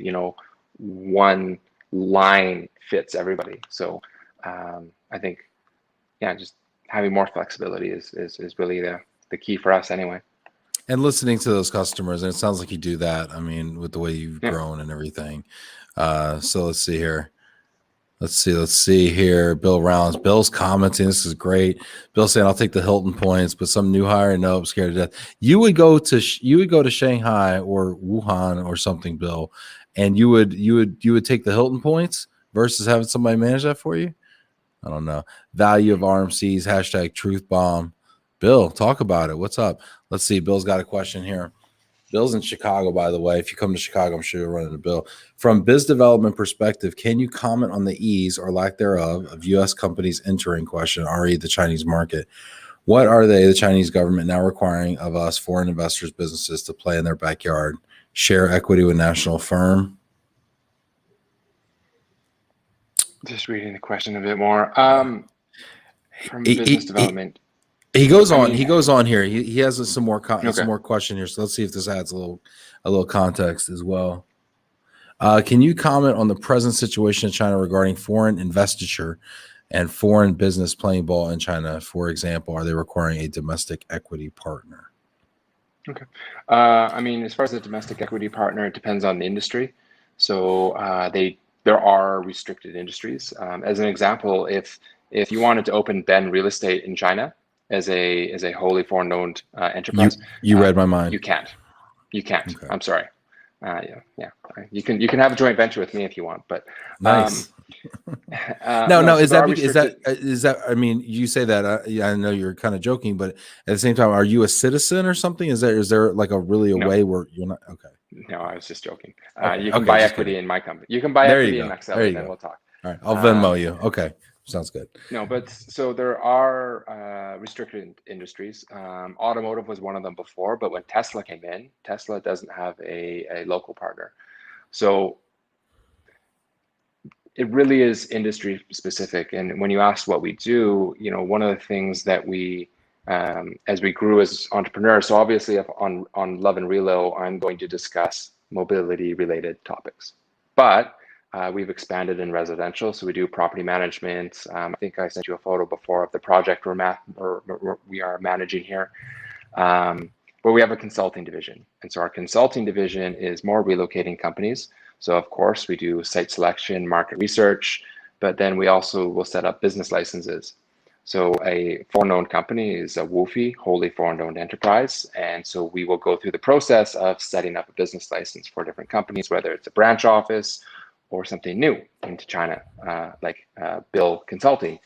one line fits everybody. So I think, just having more flexibility is really the key for us anyway. And listening to those customers, and it sounds like you do that. I mean, with the way you've grown and everything. So let's see here. Let's see here. Bill Rounds. Bill's commenting. This is great. Bill saying, "I'll take the Hilton points, but some new hire, nope, scared to death." You would go to Shanghai or Wuhan or something, Bill, and you would take the Hilton points versus having somebody manage that for you. I don't know. Value of RMCs. Hashtag truth bomb. Bill, talk about it. What's up? Let's see. Bill's got a question here. Bill's in Chicago, by the way. If you come to Chicago, I'm sure you'll run into Bill. From biz development perspective, can you comment on the ease or lack thereof of U.S. companies entering re the Chinese market? What are the Chinese government now requiring of us foreign investors, businesses to play in their backyard? Share equity with national firm? Just reading the question a bit more. From business development. He goes on. He goes on here. He has some more question here. So let's see if this adds a little context as well. Can you comment on the present situation in China regarding foreign investiture and foreign business playing ball in China? For example, are they requiring a domestic equity partner? Okay. I mean, as far as the domestic equity partner, it depends on the industry. So there are restricted industries. As an example, if you wanted to open Ben Real Estate in China as a wholly foreign-owned enterprise, you read my mind. You can't. Okay. I'm sorry. Yeah. You can have a joint venture with me if you want, but nice. No. Is that? I mean, you say that. I know you're kind of joking, but at the same time, are you a citizen or something? Is there like a way where you're not? Okay. No, I was just joking. You can buy equity in my company. You can buy equity in Maxxelli, and then we'll talk. All right, I'll Venmo you. Okay. Sounds good. No, but so there are restricted industries. Automotive was one of them before, but when Tesla came in, Tesla doesn't have a local partner. So it really is industry specific. And when you ask what we do, one of the things that we, as we grew as entrepreneurs, so obviously on LOVE+RELO, I'm going to discuss mobility related topics, but we've expanded in residential, so we do property management. I think I sent you a photo before of the project we are managing here, where we have a consulting division. And so our consulting division is more relocating companies. So of course we do site selection, market research, but then we also will set up business licenses. So a foreign-owned company is a WOFE, wholly foreign-owned enterprise. And so we will go through the process of setting up a business license for different companies, whether it's a branch office or something new into China, like Bill Consulting.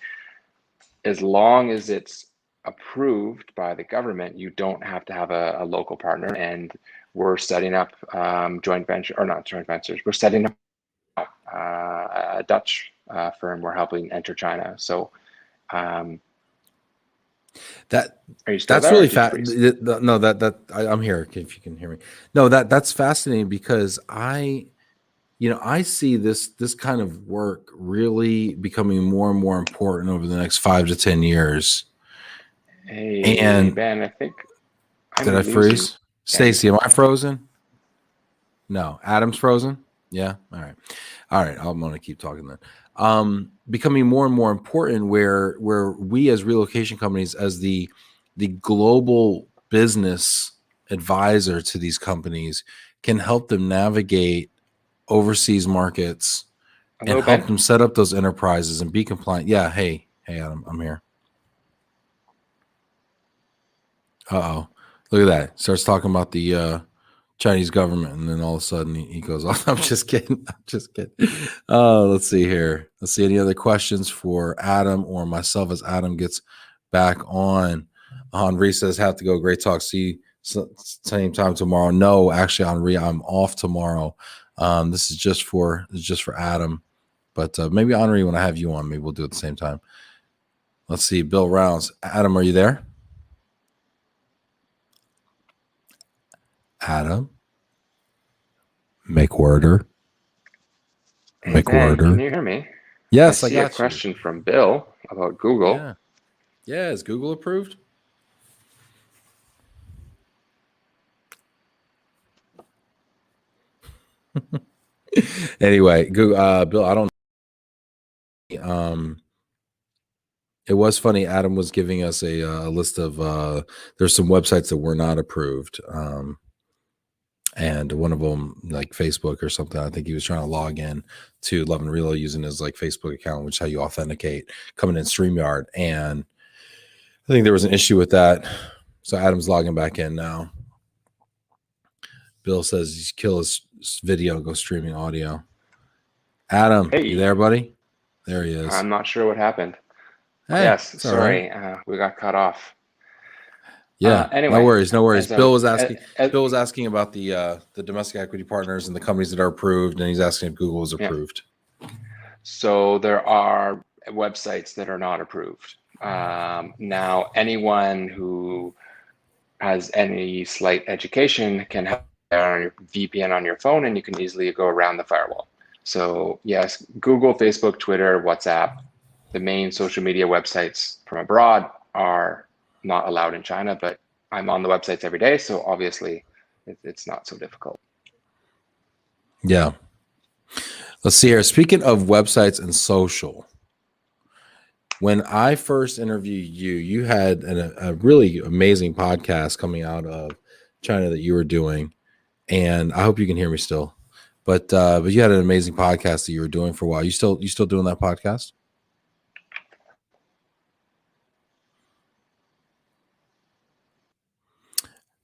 As long as it's approved by the government, you don't have to have a local partner. And we're setting up joint venture, or not joint ventures, we're setting up a Dutch firm we're helping enter China. So that's really fascinating. No, I'm here if you can hear me. No, that's fascinating because I see this kind of work really becoming more and more important over the next 5 to 10 years. Hey, and Ben, I think did I freeze? Stacy, am I frozen? No, Adam's frozen. Yeah. All right. I'm going to keep talking then. Becoming more and more important, where we as relocation companies, as the global business advisor to these companies can help them navigate overseas markets and Hello, help Ben. them set up those enterprises and be compliant. Yeah. Hey, Adam, I'm here. Uh-oh. Look at that. Starts talking about the Chinese government, and then all of a sudden he goes off. I'm just kidding. I'm just kidding. Let's see here. Let's see any other questions for Adam or myself as Adam gets back on. Henri says, have to go. Great talk. See you same time tomorrow. No, actually, Henri, I'm off tomorrow. This is just for Adam. But maybe Henri, when I have you on, maybe we'll do it at the same time. Let's see. Bill Rounds. Adam, are you there? Adam? McWhirter? Hey, Ben, McWhirter? can you hear me? Yes, I see a got you. question from Bill about Google. Yeah. Yeah, is Google approved? Anyway, Google, Bill, I don't know. It was funny. Adam was giving us a list of there's some websites that were not approved. And one of them, like Facebook or something, I think he was trying to log in to LOVE+RELO using his like Facebook account, which is how you authenticate coming in StreamYard. And I think there was an issue with that. So Adam's logging back in now. Bill says he's kill his video, go streaming audio. Adam, Hey. you there, buddy? There he is. I'm not sure what happened. Hey, yes, sorry. We got cut off. Yeah, anyway, no worries, no worries. Bill was asking. as- Bill was asking about the domestic equity partners and the companies that are approved, and he's asking if Google is approved. So there are websites that are not approved. Now, anyone who has any slight education can have on your VPN on your phone, and you can easily go around the firewall. So yes, Google, Facebook, Twitter, WhatsApp, the main social media websites from abroad are not allowed in China, but I'm on the websites every day, so obviously it's not so difficult. Yeah. Let's see here. Speaking of websites and social, when I first interviewed you, you had a really amazing podcast coming out of China that you were doing, and I hope you can hear me still. But you had an amazing podcast that you were doing for a while. You still doing that podcast?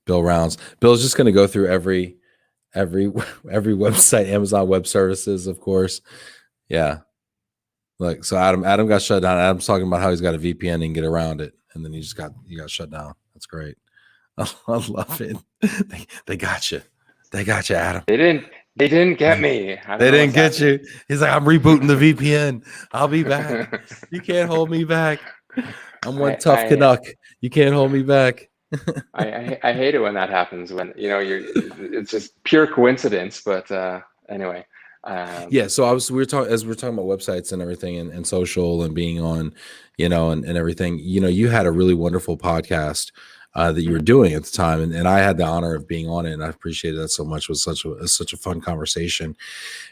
Bill Rounds. Bill's just going to go through every website, Amazon Web Services, of course. Yeah. Like, so Adam got shut down. Adam's talking about how he's got a VPN and get around it, and then he got shut down. That's great. I love it. They got you. They got you, Adam. They didn't get me. They didn't get you. He's like, I'm rebooting the VPN. I'll be back. You can't hold me back. I'm one tough Canuck. You can't hold me back. I hate it when that happens, when it's just pure coincidence. But anyway. Yeah, so we're talking about websites and everything and social and being on, and everything. You had a really wonderful podcast that you were doing at the time, and I had the honor of being on it, and I appreciated that so much. It was such a fun conversation,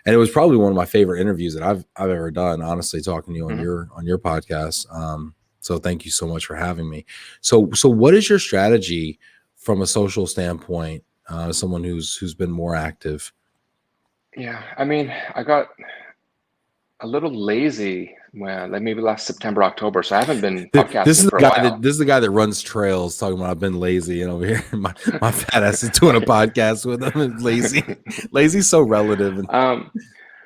and it was probably one of my favorite interviews that I've ever done. Honestly, talking to you on your podcast. So thank you so much for having me. So what is your strategy from a social standpoint? Someone who's been more active. Yeah, I mean, I got a little lazy when, like, maybe last September, October. So I haven't been podcasting for a while. This is the guy that runs trails talking about I've been lazy, and over here my fat ass is doing a podcast with him. Lazy. Lazy's so relative.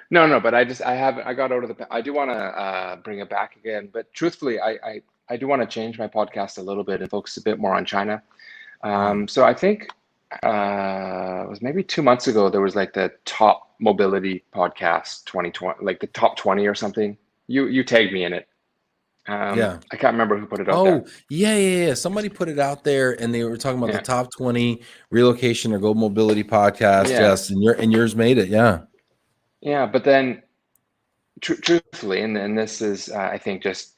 No, but I got out of the. I do want to bring it back again, but truthfully, I do want to change my podcast a little bit and focus a bit more on China. So I think it was maybe 2 months ago, there was like the top mobility podcast 2020, like the top 20 or something. You tagged me in it. I can't remember who put it out there. Yeah. Somebody put it out there, and they were talking about the top 20 relocation or global mobility podcast. Yes, and yours made it. Yeah, but then truthfully, and this is I think just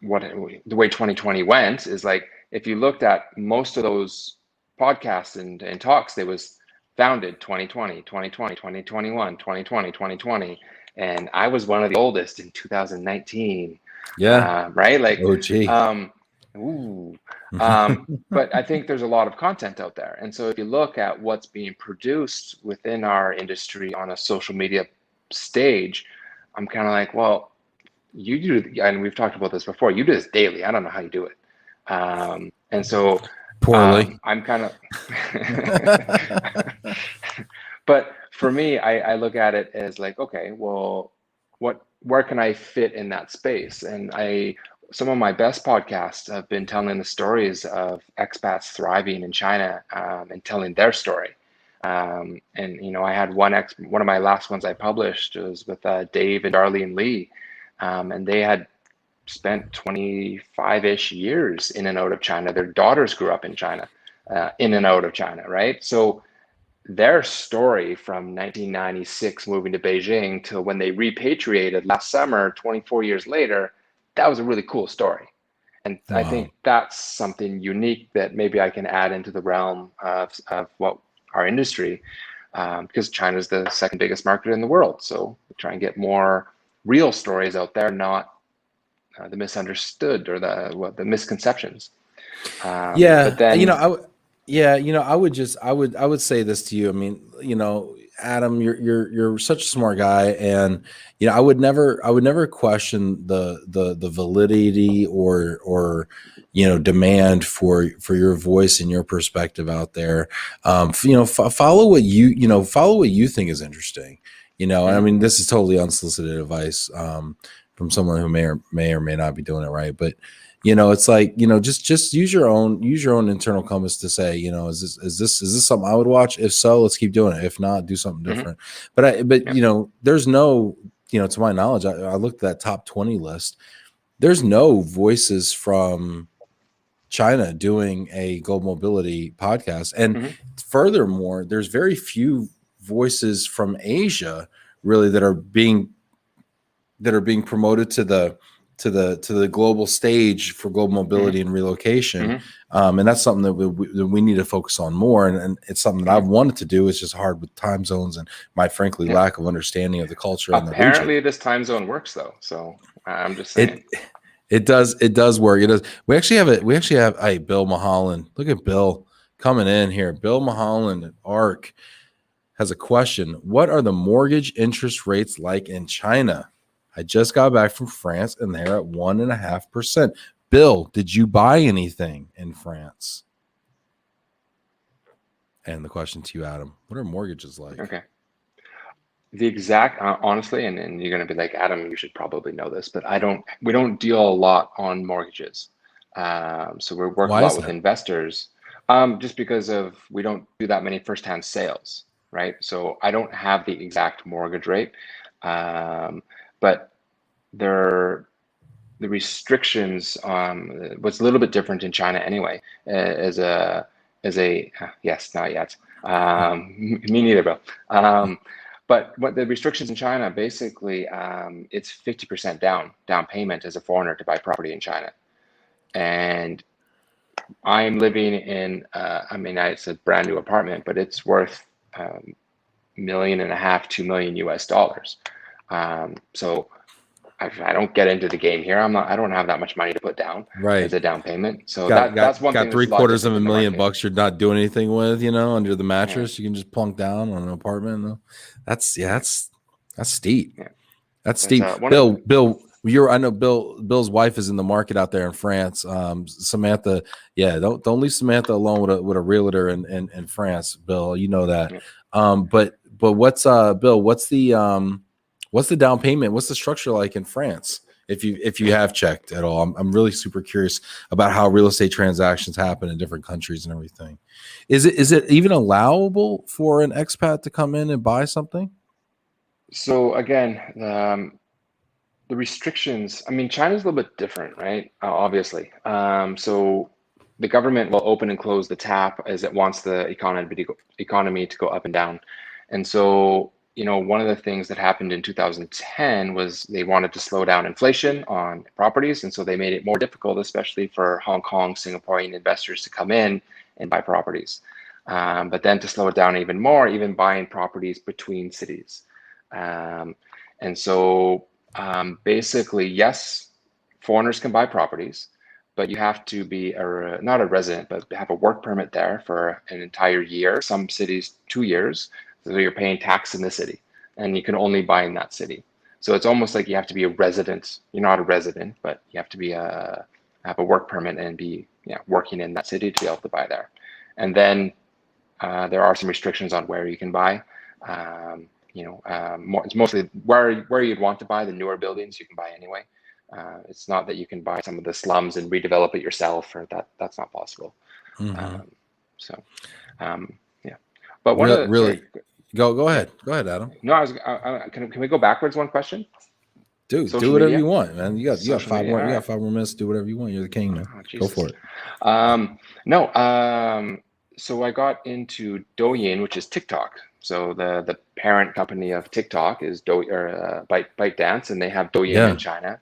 the way 2020 went is, like, if you looked at most of those podcasts and talks, they was founded 2020, 2020, 2021, 2020, 2020. And I was one of the oldest in 2019. Yeah. Right. Like, Ooh. But I think there's a lot of content out there. And so if you look at what's being produced within our industry on a social media stage, I'm kind of like, well, you do, and we've talked about this before, you do this daily. I don't know how you do it. And so Poorly. I'm kind of, but for me, I look at it as like, okay, well, where can I fit in that space? And some of my best podcasts have been telling the stories of expats thriving in China, and telling their story. And I had one of my last ones I published was with Dave and Darlene Lee, and they had spent 25-ish years in and out of China. Their daughters grew up in China, in and out of China, right? So their story from 1996 moving to Beijing to when they repatriated last summer, 24 years later, that was a really cool story. And I Wow. think that's something unique that maybe I can add into the realm of what our industry, because China is the second biggest market in the world. So try and get more real stories out there, not the misunderstood or the misconceptions. But Yeah, then, I would say this to you. I mean, Adam, you're such a smart guy, and I would never question the validity or demand for your voice and your perspective out there. Follow what follow what you think is interesting. And I mhm, mean, this is totally unsolicited advice from someone who may or may not be doing it right, but it's like, just use your own internal compass to say, is this something I would watch? If so, let's keep doing it. If not, do something mhm, different. But yeah, there's no, to my knowledge, I looked at that top 20 list. There's no voices from China doing a global mobility podcast. And mhm, furthermore, there's very few voices from Asia really that are being promoted to the global stage for global mhm, mobility and relocation. mhm, And that's something that we need to focus on more. And it's something that mhm, I've wanted to do. It's just hard with time zones and my frankly yeah. lack of understanding of the culture in the region. Apparently, this time zone works though. So I'm just saying. It it does work. It does. We actually have hey, Bill Mahalan. Look at Bill coming in here. Bill Mahalan at ARC has a question. What are the mortgage interest rates like in China? I just got back from France and they're at 1.5%. Bill, did you buy anything in France? And the question to you, Adam, what are mortgages like? Okay. The exact, honestly, and you're going to be like, Adam, you should probably know this, but we don't deal a lot on mortgages. So we work a Why lot is with that? investors, just because we don't do that many firsthand sales, right? So I don't have the exact mortgage rate, but there, the restrictions, was a little bit different in China anyway, yes, not yet. Me neither, Bill. But what the restrictions in China, basically, it's 50% down payment as a foreigner to buy property in China. And I'm living in, it's a brand new apartment, but it's worth million and a half, 2 million US dollars. So I don't get into the game here. I don't have that much money to put down as Right. a down payment. So Got that's got one thing got that's three a lot quarters different of a than the million market. bucks you're not doing anything with, under the Yeah, mattress. You can just plunk down on an apartment. That's steep. yeah. That's But steep. one of Bill, I know Bill's wife is in the market out there in France. Samantha, yeah, don't leave Samantha alone with a realtor in France, Bill. You know that. yeah. But what's Bill, what's the down payment? What's the structure like in France? If you have checked at all. I'm really super curious about how real estate transactions happen in different countries and everything. Is it even allowable for an expat to come in and buy something? So again, the restrictions. I mean, China's a little bit different, right? Obviously. So the government will open and close the tap as it wants the economy to go up and down. And so, one of the things that happened in 2010 was they wanted to slow down inflation on properties. And so they made it more difficult, especially for Hong Kong, Singaporean investors to come in and buy properties. But then to slow it down even more, even buying properties between cities. Um, and so basically, yes, foreigners can buy properties, but you have to be not a resident, but have a work permit there for an entire year. Some cities 2 years, so you're paying tax in the city, and you can only buy in that city. So it's almost like you have to be a resident. You're not a resident, but you have to be have a work permit and be working in that city to be able to buy there. And then there are some restrictions on where you can buy. It's mostly where you'd want to buy. The newer buildings you can buy anyway. It's not that you can buy some of the slums and redevelop it yourself, or that's not possible. Mm-hmm. But one of the, really, sorry, go ahead, Adam. No, can we go backwards one question? Dude, Social do whatever media? you want, man. You got Social 5 media, more. You all got right. 5 more minutes. Do whatever you want. You're the king, man. Oh, Go for it. So I got into Douyin, which is TikTok. So the parent company of TikTok is ByteDance, and they have Douyin in China.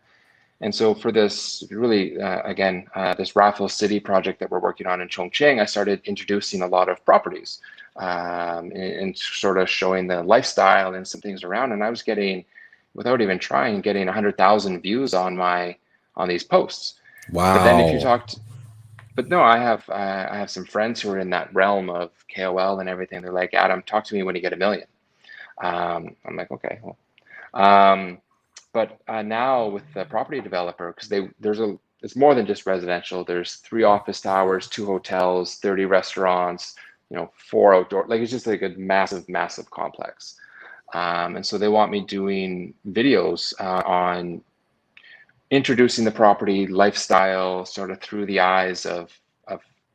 And so for this really, this Raffles City project that we're working on in Chongqing, I started introducing a lot of properties and sort of showing the lifestyle and some things around. And I was getting, without even trying, 100,000 views on these posts. Wow. But then if you talked, but no, I have some friends who are in that realm of KOL and everything. They're like, Adam, talk to me when you get 1 million. I'm like, okay, well. But now with the property developer, because it's more than just residential. There's 3 office towers, 2 hotels, 30 restaurants, 4 outdoor. Like it's just like a massive, massive complex. And so they want me doing videos on introducing the property, lifestyle, sort of through the eyes of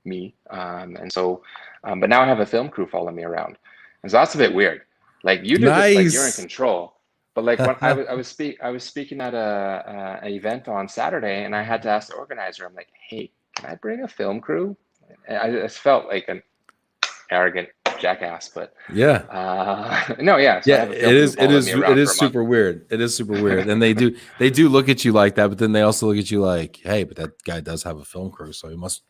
me. But now I have a film crew following me around, and so that's a bit weird. Like you do this, like you're in control. But like when I was speaking at an event on Saturday, and I had to ask the organizer, I'm like, hey, can I bring a film crew? And I just felt like an arrogant jackass, but yeah. No, yeah. So Yeah, it is super weird. It is super weird. And they do look at you like that, but then they also look at you like, hey, but that guy does have a film crew, so he must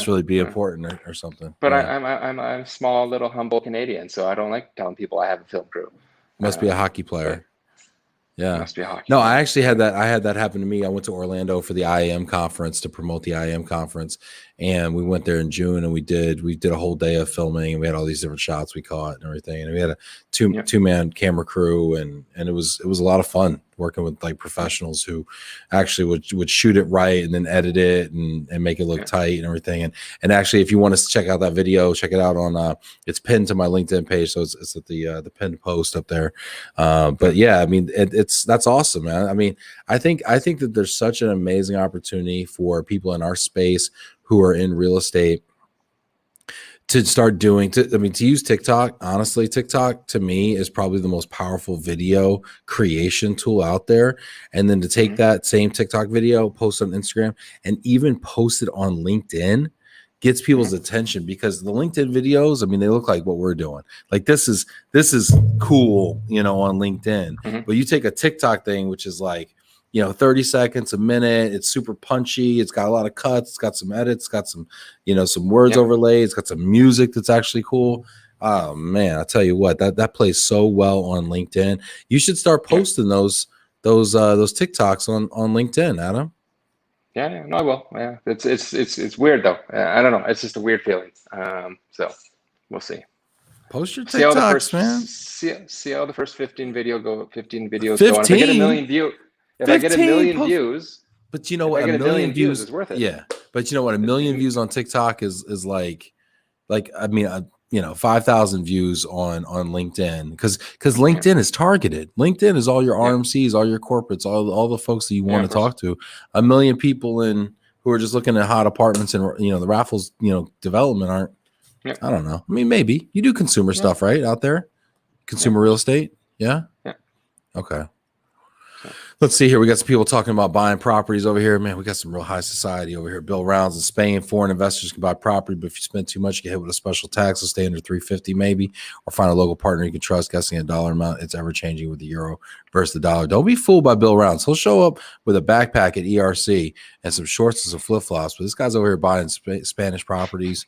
really be important or something. But yeah. I'm a small little humble Canadian, so I don't like telling people I have a film crew. Must be a hockey player. Yeah. Must be a hockey No, player. I actually had that. I had that happen to me. I went to Orlando for the IAM conference to promote the IAM conference, and we went there in June, and we did a whole day of filming, and we had all these different shots we caught and everything, and we had a two-man camera crew, and it was a lot of fun working with like professionals who actually would shoot it right and then edit it and make it look tight and everything. And actually, if you want to check out that video, check it out on it's pinned to my LinkedIn page, so it's at the pinned post up there. But yeah, I mean that's awesome, man. I mean, I think that there's such an amazing opportunity for people in our space who are in real estate to start to use TikTok. Honestly, TikTok to me is probably the most powerful video creation tool out there. And then to take that same TikTok video, post on Instagram, and even post it on LinkedIn gets people's attention, because the LinkedIn videos, I mean, they look like what we're doing. Like this is cool, on LinkedIn. But you take a TikTok thing, which is like, 30 seconds, a minute. It's super punchy. It's got a lot of cuts. It's got some edits. It's got some, some words overlaid. It's got some music that's actually cool. Oh man, I tell you what, that plays so well on LinkedIn. You should start posting those TikToks on LinkedIn, Adam. Yeah, no, I will. Yeah, it's weird though. I don't know. It's just a weird feeling. So we'll see. Post your TikToks, man. See how the first 15 videos go. 15 videos 15? go. And if I get 1 million views, I get 1 million views. But you know what? 1 million views is worth it. Yeah, but you know what? 1 million views on TikTok is like I mean, 5,000 views on LinkedIn, because LinkedIn is targeted. LinkedIn is all your RMCs, all your corporates, all the folks that you want to talk to. 1 million people who are just looking at hot apartments and the Raffles development aren't. I don't know. I mean, maybe you do consumer stuff right out there, consumer real estate. Yeah. Okay. Let's see here. We got some people talking about buying properties over here. Man, we got some real high society over here. Bill Rounds in Spain. Foreign investors can buy property, but if you spend too much, you get hit with a special tax. So stay under 350 maybe, or find a local partner you can trust. Guessing a dollar amount. It's ever changing with the euro versus the dollar. Don't be fooled by Bill Rounds. He'll show up with a backpack at ERC and some shorts and some flip flops. But this guy's over here buying Spanish properties.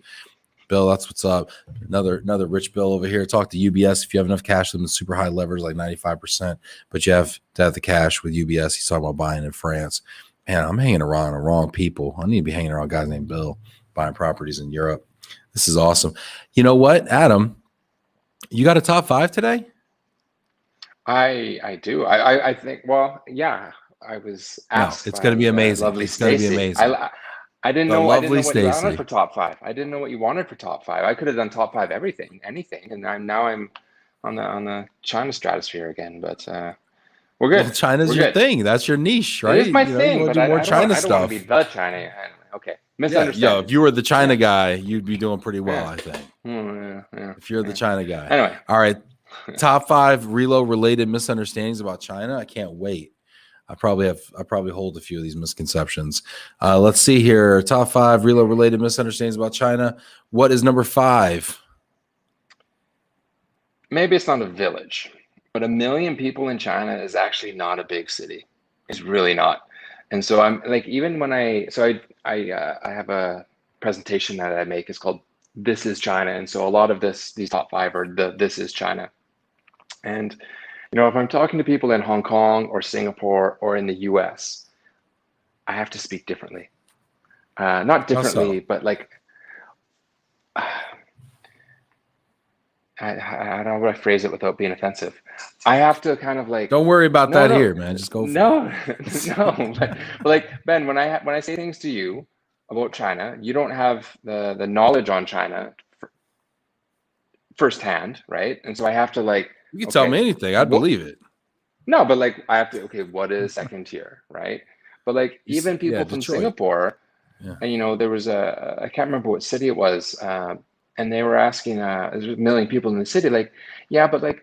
Bill, that's what's up. Another rich Bill over here. Talk to UBS if you have enough cash. Them super high levers, like 95%, but you have to have the cash with UBS. He's talking about buying in France. Man, I'm hanging around the wrong people. I need to be hanging around guys named Bill buying properties in Europe. This is awesome. You know what, Adam? You got a top 5 today? I do. I think, well, yeah, I was No, asked it's going to be by amazing. lovely It's going to be Stacy. amazing. I didn't The know lovely what you wanted Stacy. for top 5. I didn't know what you wanted for top 5. I could have done top 5 everything, anything, and I'm on the China stratosphere again. But we're Well, good. China's We're your good. thing. That's your niche, It is right? my You know, you thing, want but to do more China I don't want to be stuff. the China. Anyway, okay, Yeah, if misunderstandings. you were the China Yeah. guy, you'd be doing pretty well, Yeah. I think. Yeah. If you're the Yeah. China guy. Anyway. All right. Top 5 Relo related misunderstandings about China. I can't wait. I probably hold a few of these misconceptions. Let's see here. Top 5 Relo related misunderstandings about China. What is number 5? Maybe it's not a village, but 1 million people in China is actually not a big city. It's really not. And so I'm like, even when I have a presentation that I make. It's called "This is China," and so a lot of these top 5 are the "This is China." And if I'm talking to people in Hong Kong or Singapore or in the U.S., I have to speak differently. Not How so? differently, but like I don't know how to phrase it without being offensive. I have to kind of like, Don't worry about no, that no, here, man. Just go for it. no, no. But like Ben, when I say things to you about China, you don't have the knowledge on China firsthand, right? And so I have to like, You can tell okay, me anything. I'd what? believe it. No, but like I have to, okay, what is second tier, right? But like even Yeah, people from Detroit. Singapore, Yeah. and there was I can't remember what city it was, and they were asking, there's 1 million people in the city, like, yeah, but like,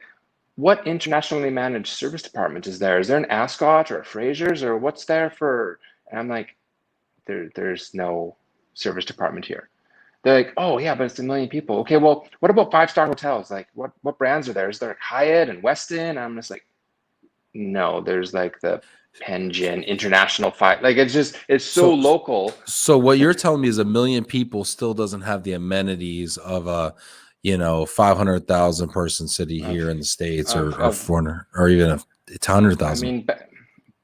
what internationally managed service department is there? Is there an Ascot or a Fraser's or what's there for? And I'm like, there's no service department here. They're like, oh yeah, but it's 1 million people. Okay, well, what about 5-star hotels? Like, what brands are there? Is there like Hyatt and Westin? And I'm just like, no, there's like the Penjin International Five. Like, it's so So local. so what you're telling me is 1 million people still doesn't have the amenities of a 500,000 person city Of here in the States, of or of 400, or even it's I 100,000. mean,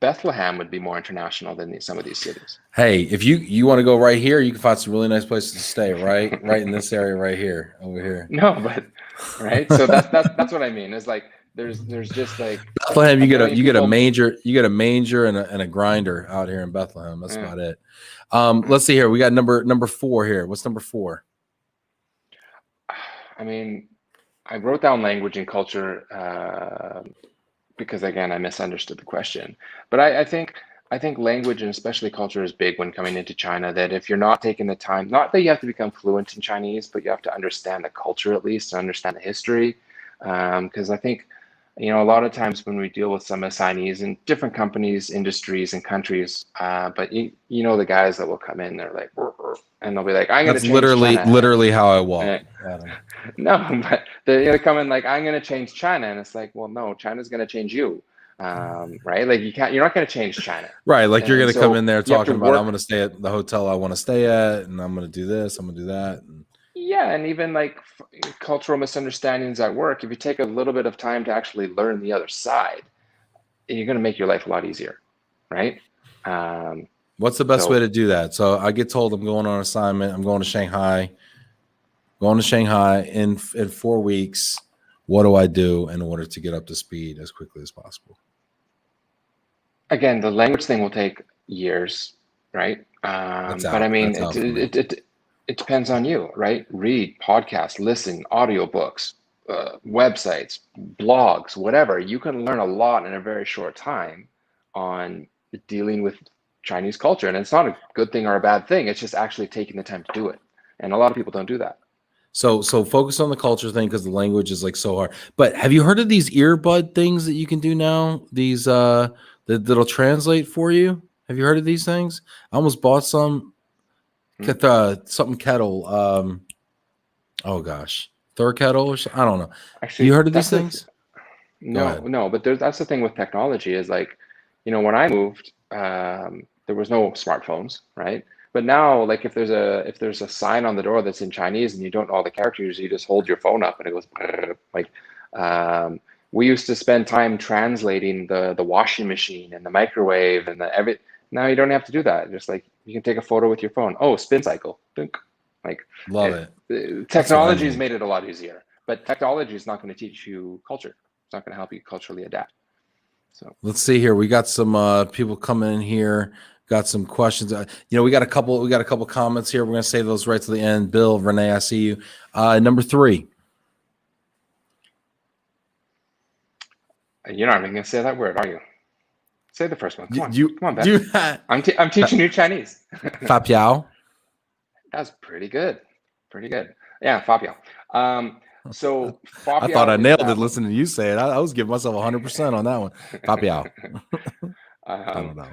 Bethlehem would be more international than some of these cities. Hey, if you want to go right here, you can find some really nice places to stay, right in this area right here, over here. No, but right. So that's what I mean. Is like there's just like Bethlehem, a you get a million you get a people. manger and a grinder out here in Bethlehem. That's Yeah. about it. Let's see here. We got number 4 here. What's number 4? I mean, I wrote down language and culture because again, I misunderstood the question. But I think language and especially culture is big when coming into China. That if you're not taking the time, not that you have to become fluent in Chinese, but you have to understand the culture at least, and understand the history. Because I think, a lot of times when we deal with some assignees in different companies, industries, and countries, but the guys that will come in, they're like, "Rrr, rrr," and they'll be like, "I'm going That's to change China." literally how I And walk, Adam. no, but they come in like, "I'm going to change China," and it's like, well, no, China's going to change you, right? Like you're not going to change China, Right, like you're and gonna come in so there you have to talking about I'm work. gonna stay at the hotel I want to stay at, and I'm gonna do this, I'm gonna do that. And Yeah, and even like cultural misunderstandings at work, if you take a little bit of time to actually learn the other side, you're going to make your life a lot easier, right? Um, what's the best way so to do that? So I get told I'm going on assignment. I'm going to Shanghai. Going to Shanghai in 4 weeks. What do I do in order to get up to speed as quickly as possible? again, the language thing will take years, right? That's But I out. mean, That's out for me. it depends on you, right? Read, podcast, listen, audiobooks, websites, blogs, whatever. You can learn a lot in a very short time on dealing with Chinese culture. And it's not a good thing or a bad thing. It's just actually taking the time to do it. And a lot of people don't do that. So focus on the culture thing because the language is like so hard. But have you heard of these earbud things that you can do now? These that'll translate for you. Have you heard of these things? I almost bought some. Hmm? Get something kettle. Oh gosh, Thur kettle or something. I don't know. Have you Actually, heard of these that's the things? Go no, ahead. no, but that's the thing with technology is like, when I moved, there was no smartphones, right? But now, like, if there's a sign on the door that's in Chinese and you don't know all the characters, you just hold your phone up and it goes brrr, like. Um, we used to spend time translating the washing machine and the microwave and the every. Now you don't have to do that. Just like you can take a photo with your phone. Oh, spin cycle. Like Love it. That's what I technology has need. made it a lot easier, but technology is not going to teach you culture. It's not going to help you culturally adapt. So Let's see here. We got some people coming in here. Got some questions. We got a couple comments here. We're gonna save those right to the end. Bill, Renee, I see you. Number 3. you're not even going to say that word, are you? Say the first one. Come on, You come on, Ben. you I'm teaching you Chinese. Fa Piao. That's pretty good. Pretty good. Yeah, Fabio. So I thought Fabio I is nailed it listening to you say it. I was giving myself 100% on that one. Fa Piao. I don't know.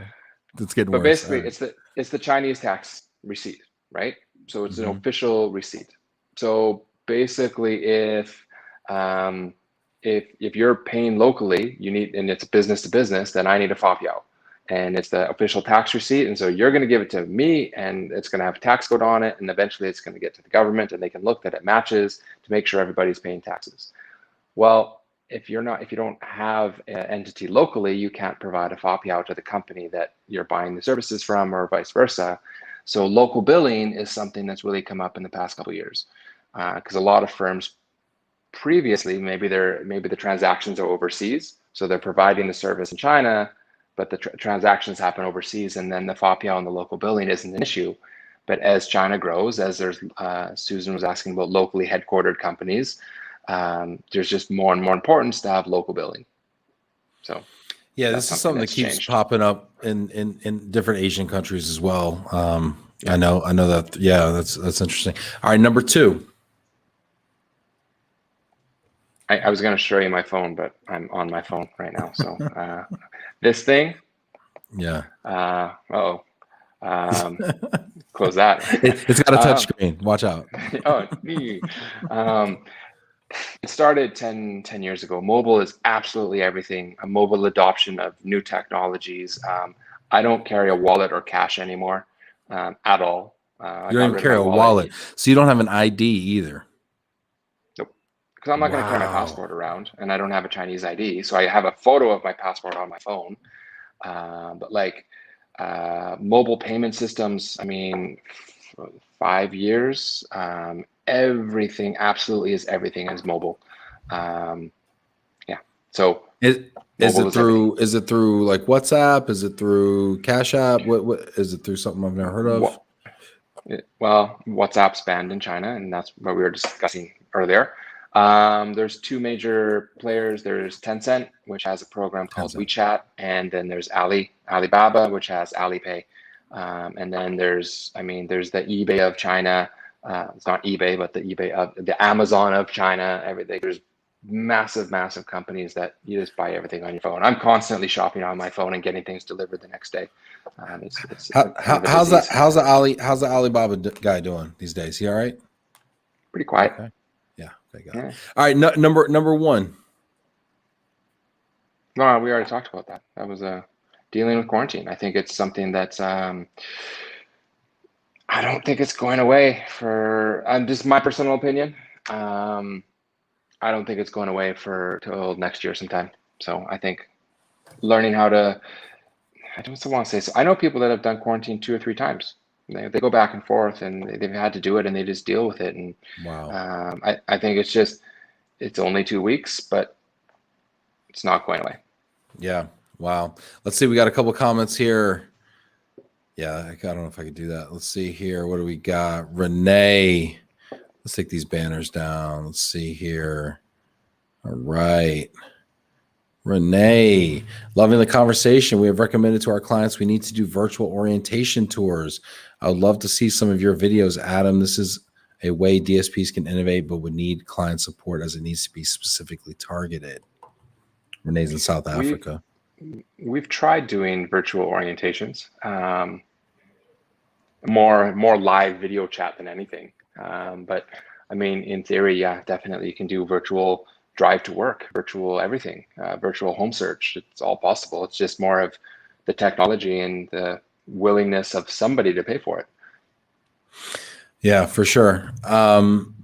It's getting but worse. basically, Right. it's the Chinese tax receipt, right? So it's an Mm-hmm. official receipt. So basically, if you're paying locally, you need, and it's business to business, then I need a Fabio, and it's the official tax receipt. And so you're going to give it to me, and it's going to have a tax code on it, and eventually it's going to get to the government, and they can look that it matches to make sure everybody's paying taxes. Well, if you don't have an entity locally, you can't provide a FOPIAO to the company that you're buying the services from, or vice versa. So local billing is something that's really come up in the past couple of years, because a lot of firms previously, maybe the transactions are overseas, so they're providing the service in China, but the transactions happen overseas, and then the FOPIAO and the local billing isn't an issue. But as China grows, as there's Susan was asking about locally headquartered companies, there's just more and more importance to have local billing. So yeah, this is something that keeps popping up in different Asian countries as well. Yeah. I know that. Yeah, that's interesting. All right, number 2. I was going to show you my phone, but I'm on my phone right now. So this thing. Yeah. Close that. It's got a touch screen. Watch out. It started 10 years ago. Mobile is absolutely everything. A mobile adoption of new technologies. I don't carry a wallet or cash anymore at all. You don't even carry a wallet. So you don't have an ID either. Nope. Because I'm not going to carry my passport around, and I don't have a Chinese ID. So I have a photo of my passport on my phone. But like mobile payment systems, I mean, 5 years, everything absolutely is everything is mobile. Yeah. So is it through like WhatsApp? Is it through Cash App? What is it through something I've never heard of? Well, WhatsApp's banned in China, and that's what we were discussing earlier. There's 2 major players. There's Tencent, which has a program called WeChat, and then there's Alibaba, which has Alipay. And then there's the eBay of China. It's not eBay, but the eBay of the Amazon of China. Everything. There's massive companies that you just buy everything on your phone. I'm constantly shopping on my phone and getting things delivered the next day. How's the Alibaba guy doing these days? He all right? Pretty quiet. Okay. Yeah. Okay, got it. All right. Number 1. No, we already talked about that. That was dealing with quarantine. I think it's something that's I don't think it's going away for just my personal opinion. I don't think it's going away till next year sometime. So I think learning how to, I don't want to say so. I know people that have done quarantine 2 or 3 times. They go back and forth, and they've had to do it, and they just deal with it. And wow, I think it's only 2 weeks, but it's not going away. Yeah. Wow. Let's see. We got a couple comments here. Yeah. I don't know if I could do that. Let's see here. What do we got? Renee. Let's take these banners down. Let's see here. All right. Renee, loving the conversation. We have recommended to our clients we need to do virtual orientation tours. I would love to see some of your videos, Adam. This is a way DSPs can innovate, but would need client support as it needs to be specifically targeted. Renee's in South Africa. We've tried doing virtual orientations, more live video chat than anything. But I mean, in theory, yeah, definitely you can do virtual drive to work, virtual everything, virtual home search. It's all possible. It's just more of the technology and the willingness of somebody to pay for it. Yeah, for sure.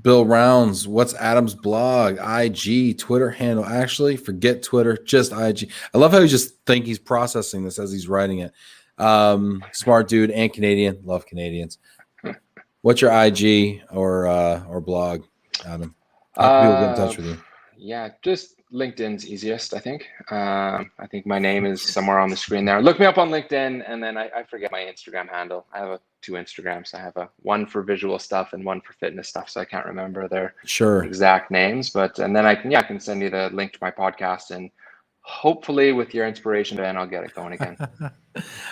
Bill Rounds, what's Adam's blog, IG, Twitter handle? Actually, forget Twitter, just IG. I love how you just think he's processing this as he's writing it. Smart dude and Canadian. Love Canadians. What's your IG or blog, Adam? How can people get in touch with you? Yeah, just LinkedIn's easiest, I think. I think my name is somewhere on the screen there. Look me up on LinkedIn, and then I forget my Instagram handle. I have two Instagrams. I have one for visual stuff and one for fitness stuff, so I can't remember their exact names. And then I can send you the link to my podcast, and hopefully with your inspiration, Ben, I'll get it going again.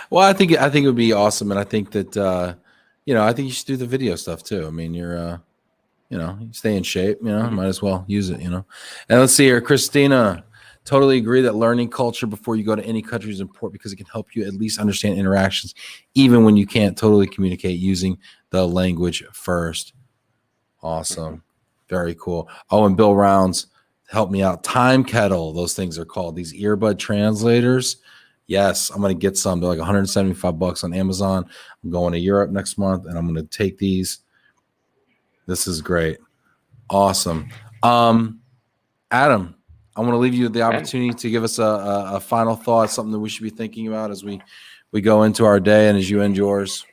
Well, I think it would be awesome, and I think that I think you should do the video stuff too. I mean, you're you stay in shape, might as well use it, And let's see here, Christina. Totally agree that learning culture before you go to any country is important because it can help you at least understand interactions, even when you can't totally communicate using the language first. Awesome. Very cool. Oh, and Bill Rounds, help me out. Time Kettle, those things are called. These earbud translators. Yes, I'm going to get some. They're like $175 on Amazon. I'm going to Europe next month, and I'm going to take these. This is great. Awesome. Adam, I want to leave you the opportunity to give us a final thought, something that we should be thinking about as we go into our day and as you end yours.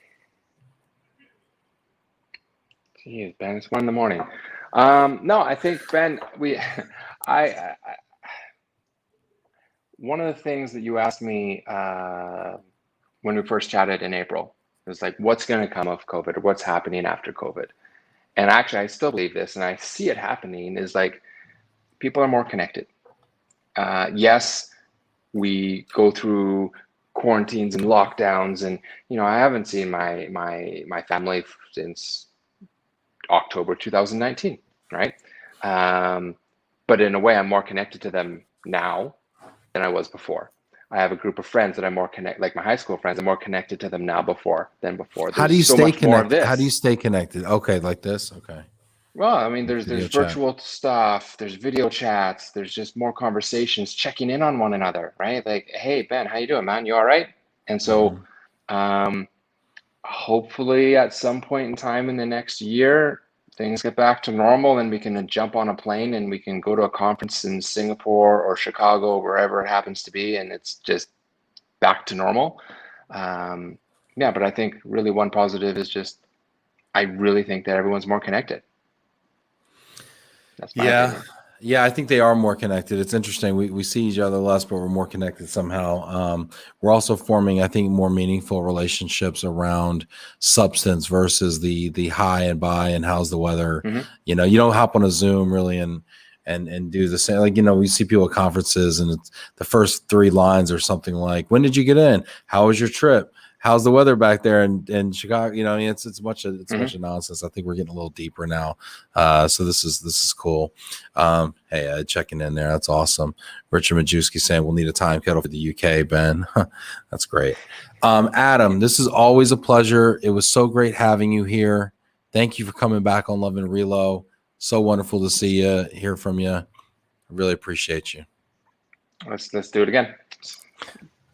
Jeez, Ben, it's 1 a.m. No, I think, Ben, one of the things that you asked me when we first chatted in April was like, what's going to come of COVID or what's happening after COVID? And actually, I still believe this, and I see it happening, is like people are more connected. Yes, we go through quarantines and lockdowns, and I haven't seen my family since October 2019, right? But in a way, I'm more connected to them now than I was before. I have a group of friends that I'm more connected, like my high school friends. I'm more connected to them now than before. How do you stay connected? How do you stay connected? Okay, like this. Okay. Well, I mean, there's virtual stuff, there's video chats, there's just more conversations, checking in on one another, right? Like, hey, Ben, how you doing, man? You all right? And so, hopefully, at some point in time in the next year, things get back to normal and we can jump on a plane and we can go to a conference in Singapore or Chicago, wherever it happens to be, and it's just back to normal. But I think really one positive is just, I really think that everyone's more connected. That's my opinion. Yeah, I think they are more connected. It's interesting. We see each other less, but we're more connected somehow. We're also forming, I think, more meaningful relationships around substance versus the hi and bye and how's the weather. You don't hop on a Zoom really and do the same. Like, we see people at conferences and it's the first 3 lines or something like, when did you get in? How was your trip? How's the weather back there in Chicago? It's much of nonsense. I think we're getting a little deeper now. So this is cool. Hey, checking in there. That's awesome. Richard Majewski saying we'll need a time kettle for the UK, Ben. That's great. Adam, this is always a pleasure. It was so great having you here. Thank you for coming back on Love and Relo. So wonderful to see you, hear from you. I really appreciate you. Let's do it again.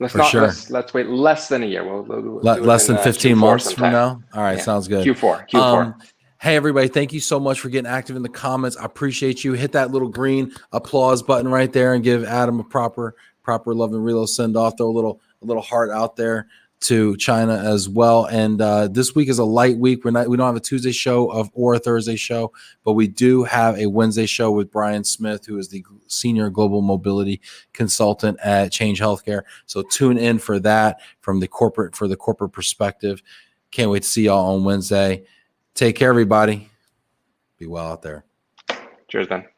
Let's wait less than a year. We'll less than 15 months from now. All right, sounds good. Q4. Hey everybody, thank you so much for getting active in the comments. I appreciate you. Hit that little green applause button right there and give Adam a proper Love and Relo send off. Throw a little heart out there to China as well. And this week is a light week. We don't have a Tuesday show or a Thursday show, but we do have a Wednesday show with Brian Smith, who is the senior global mobility consultant at Change Healthcare. So tune in for that from the corporate perspective. Can't wait to see y'all on Wednesday. Take care, everybody. Be well out there. Cheers, Ben.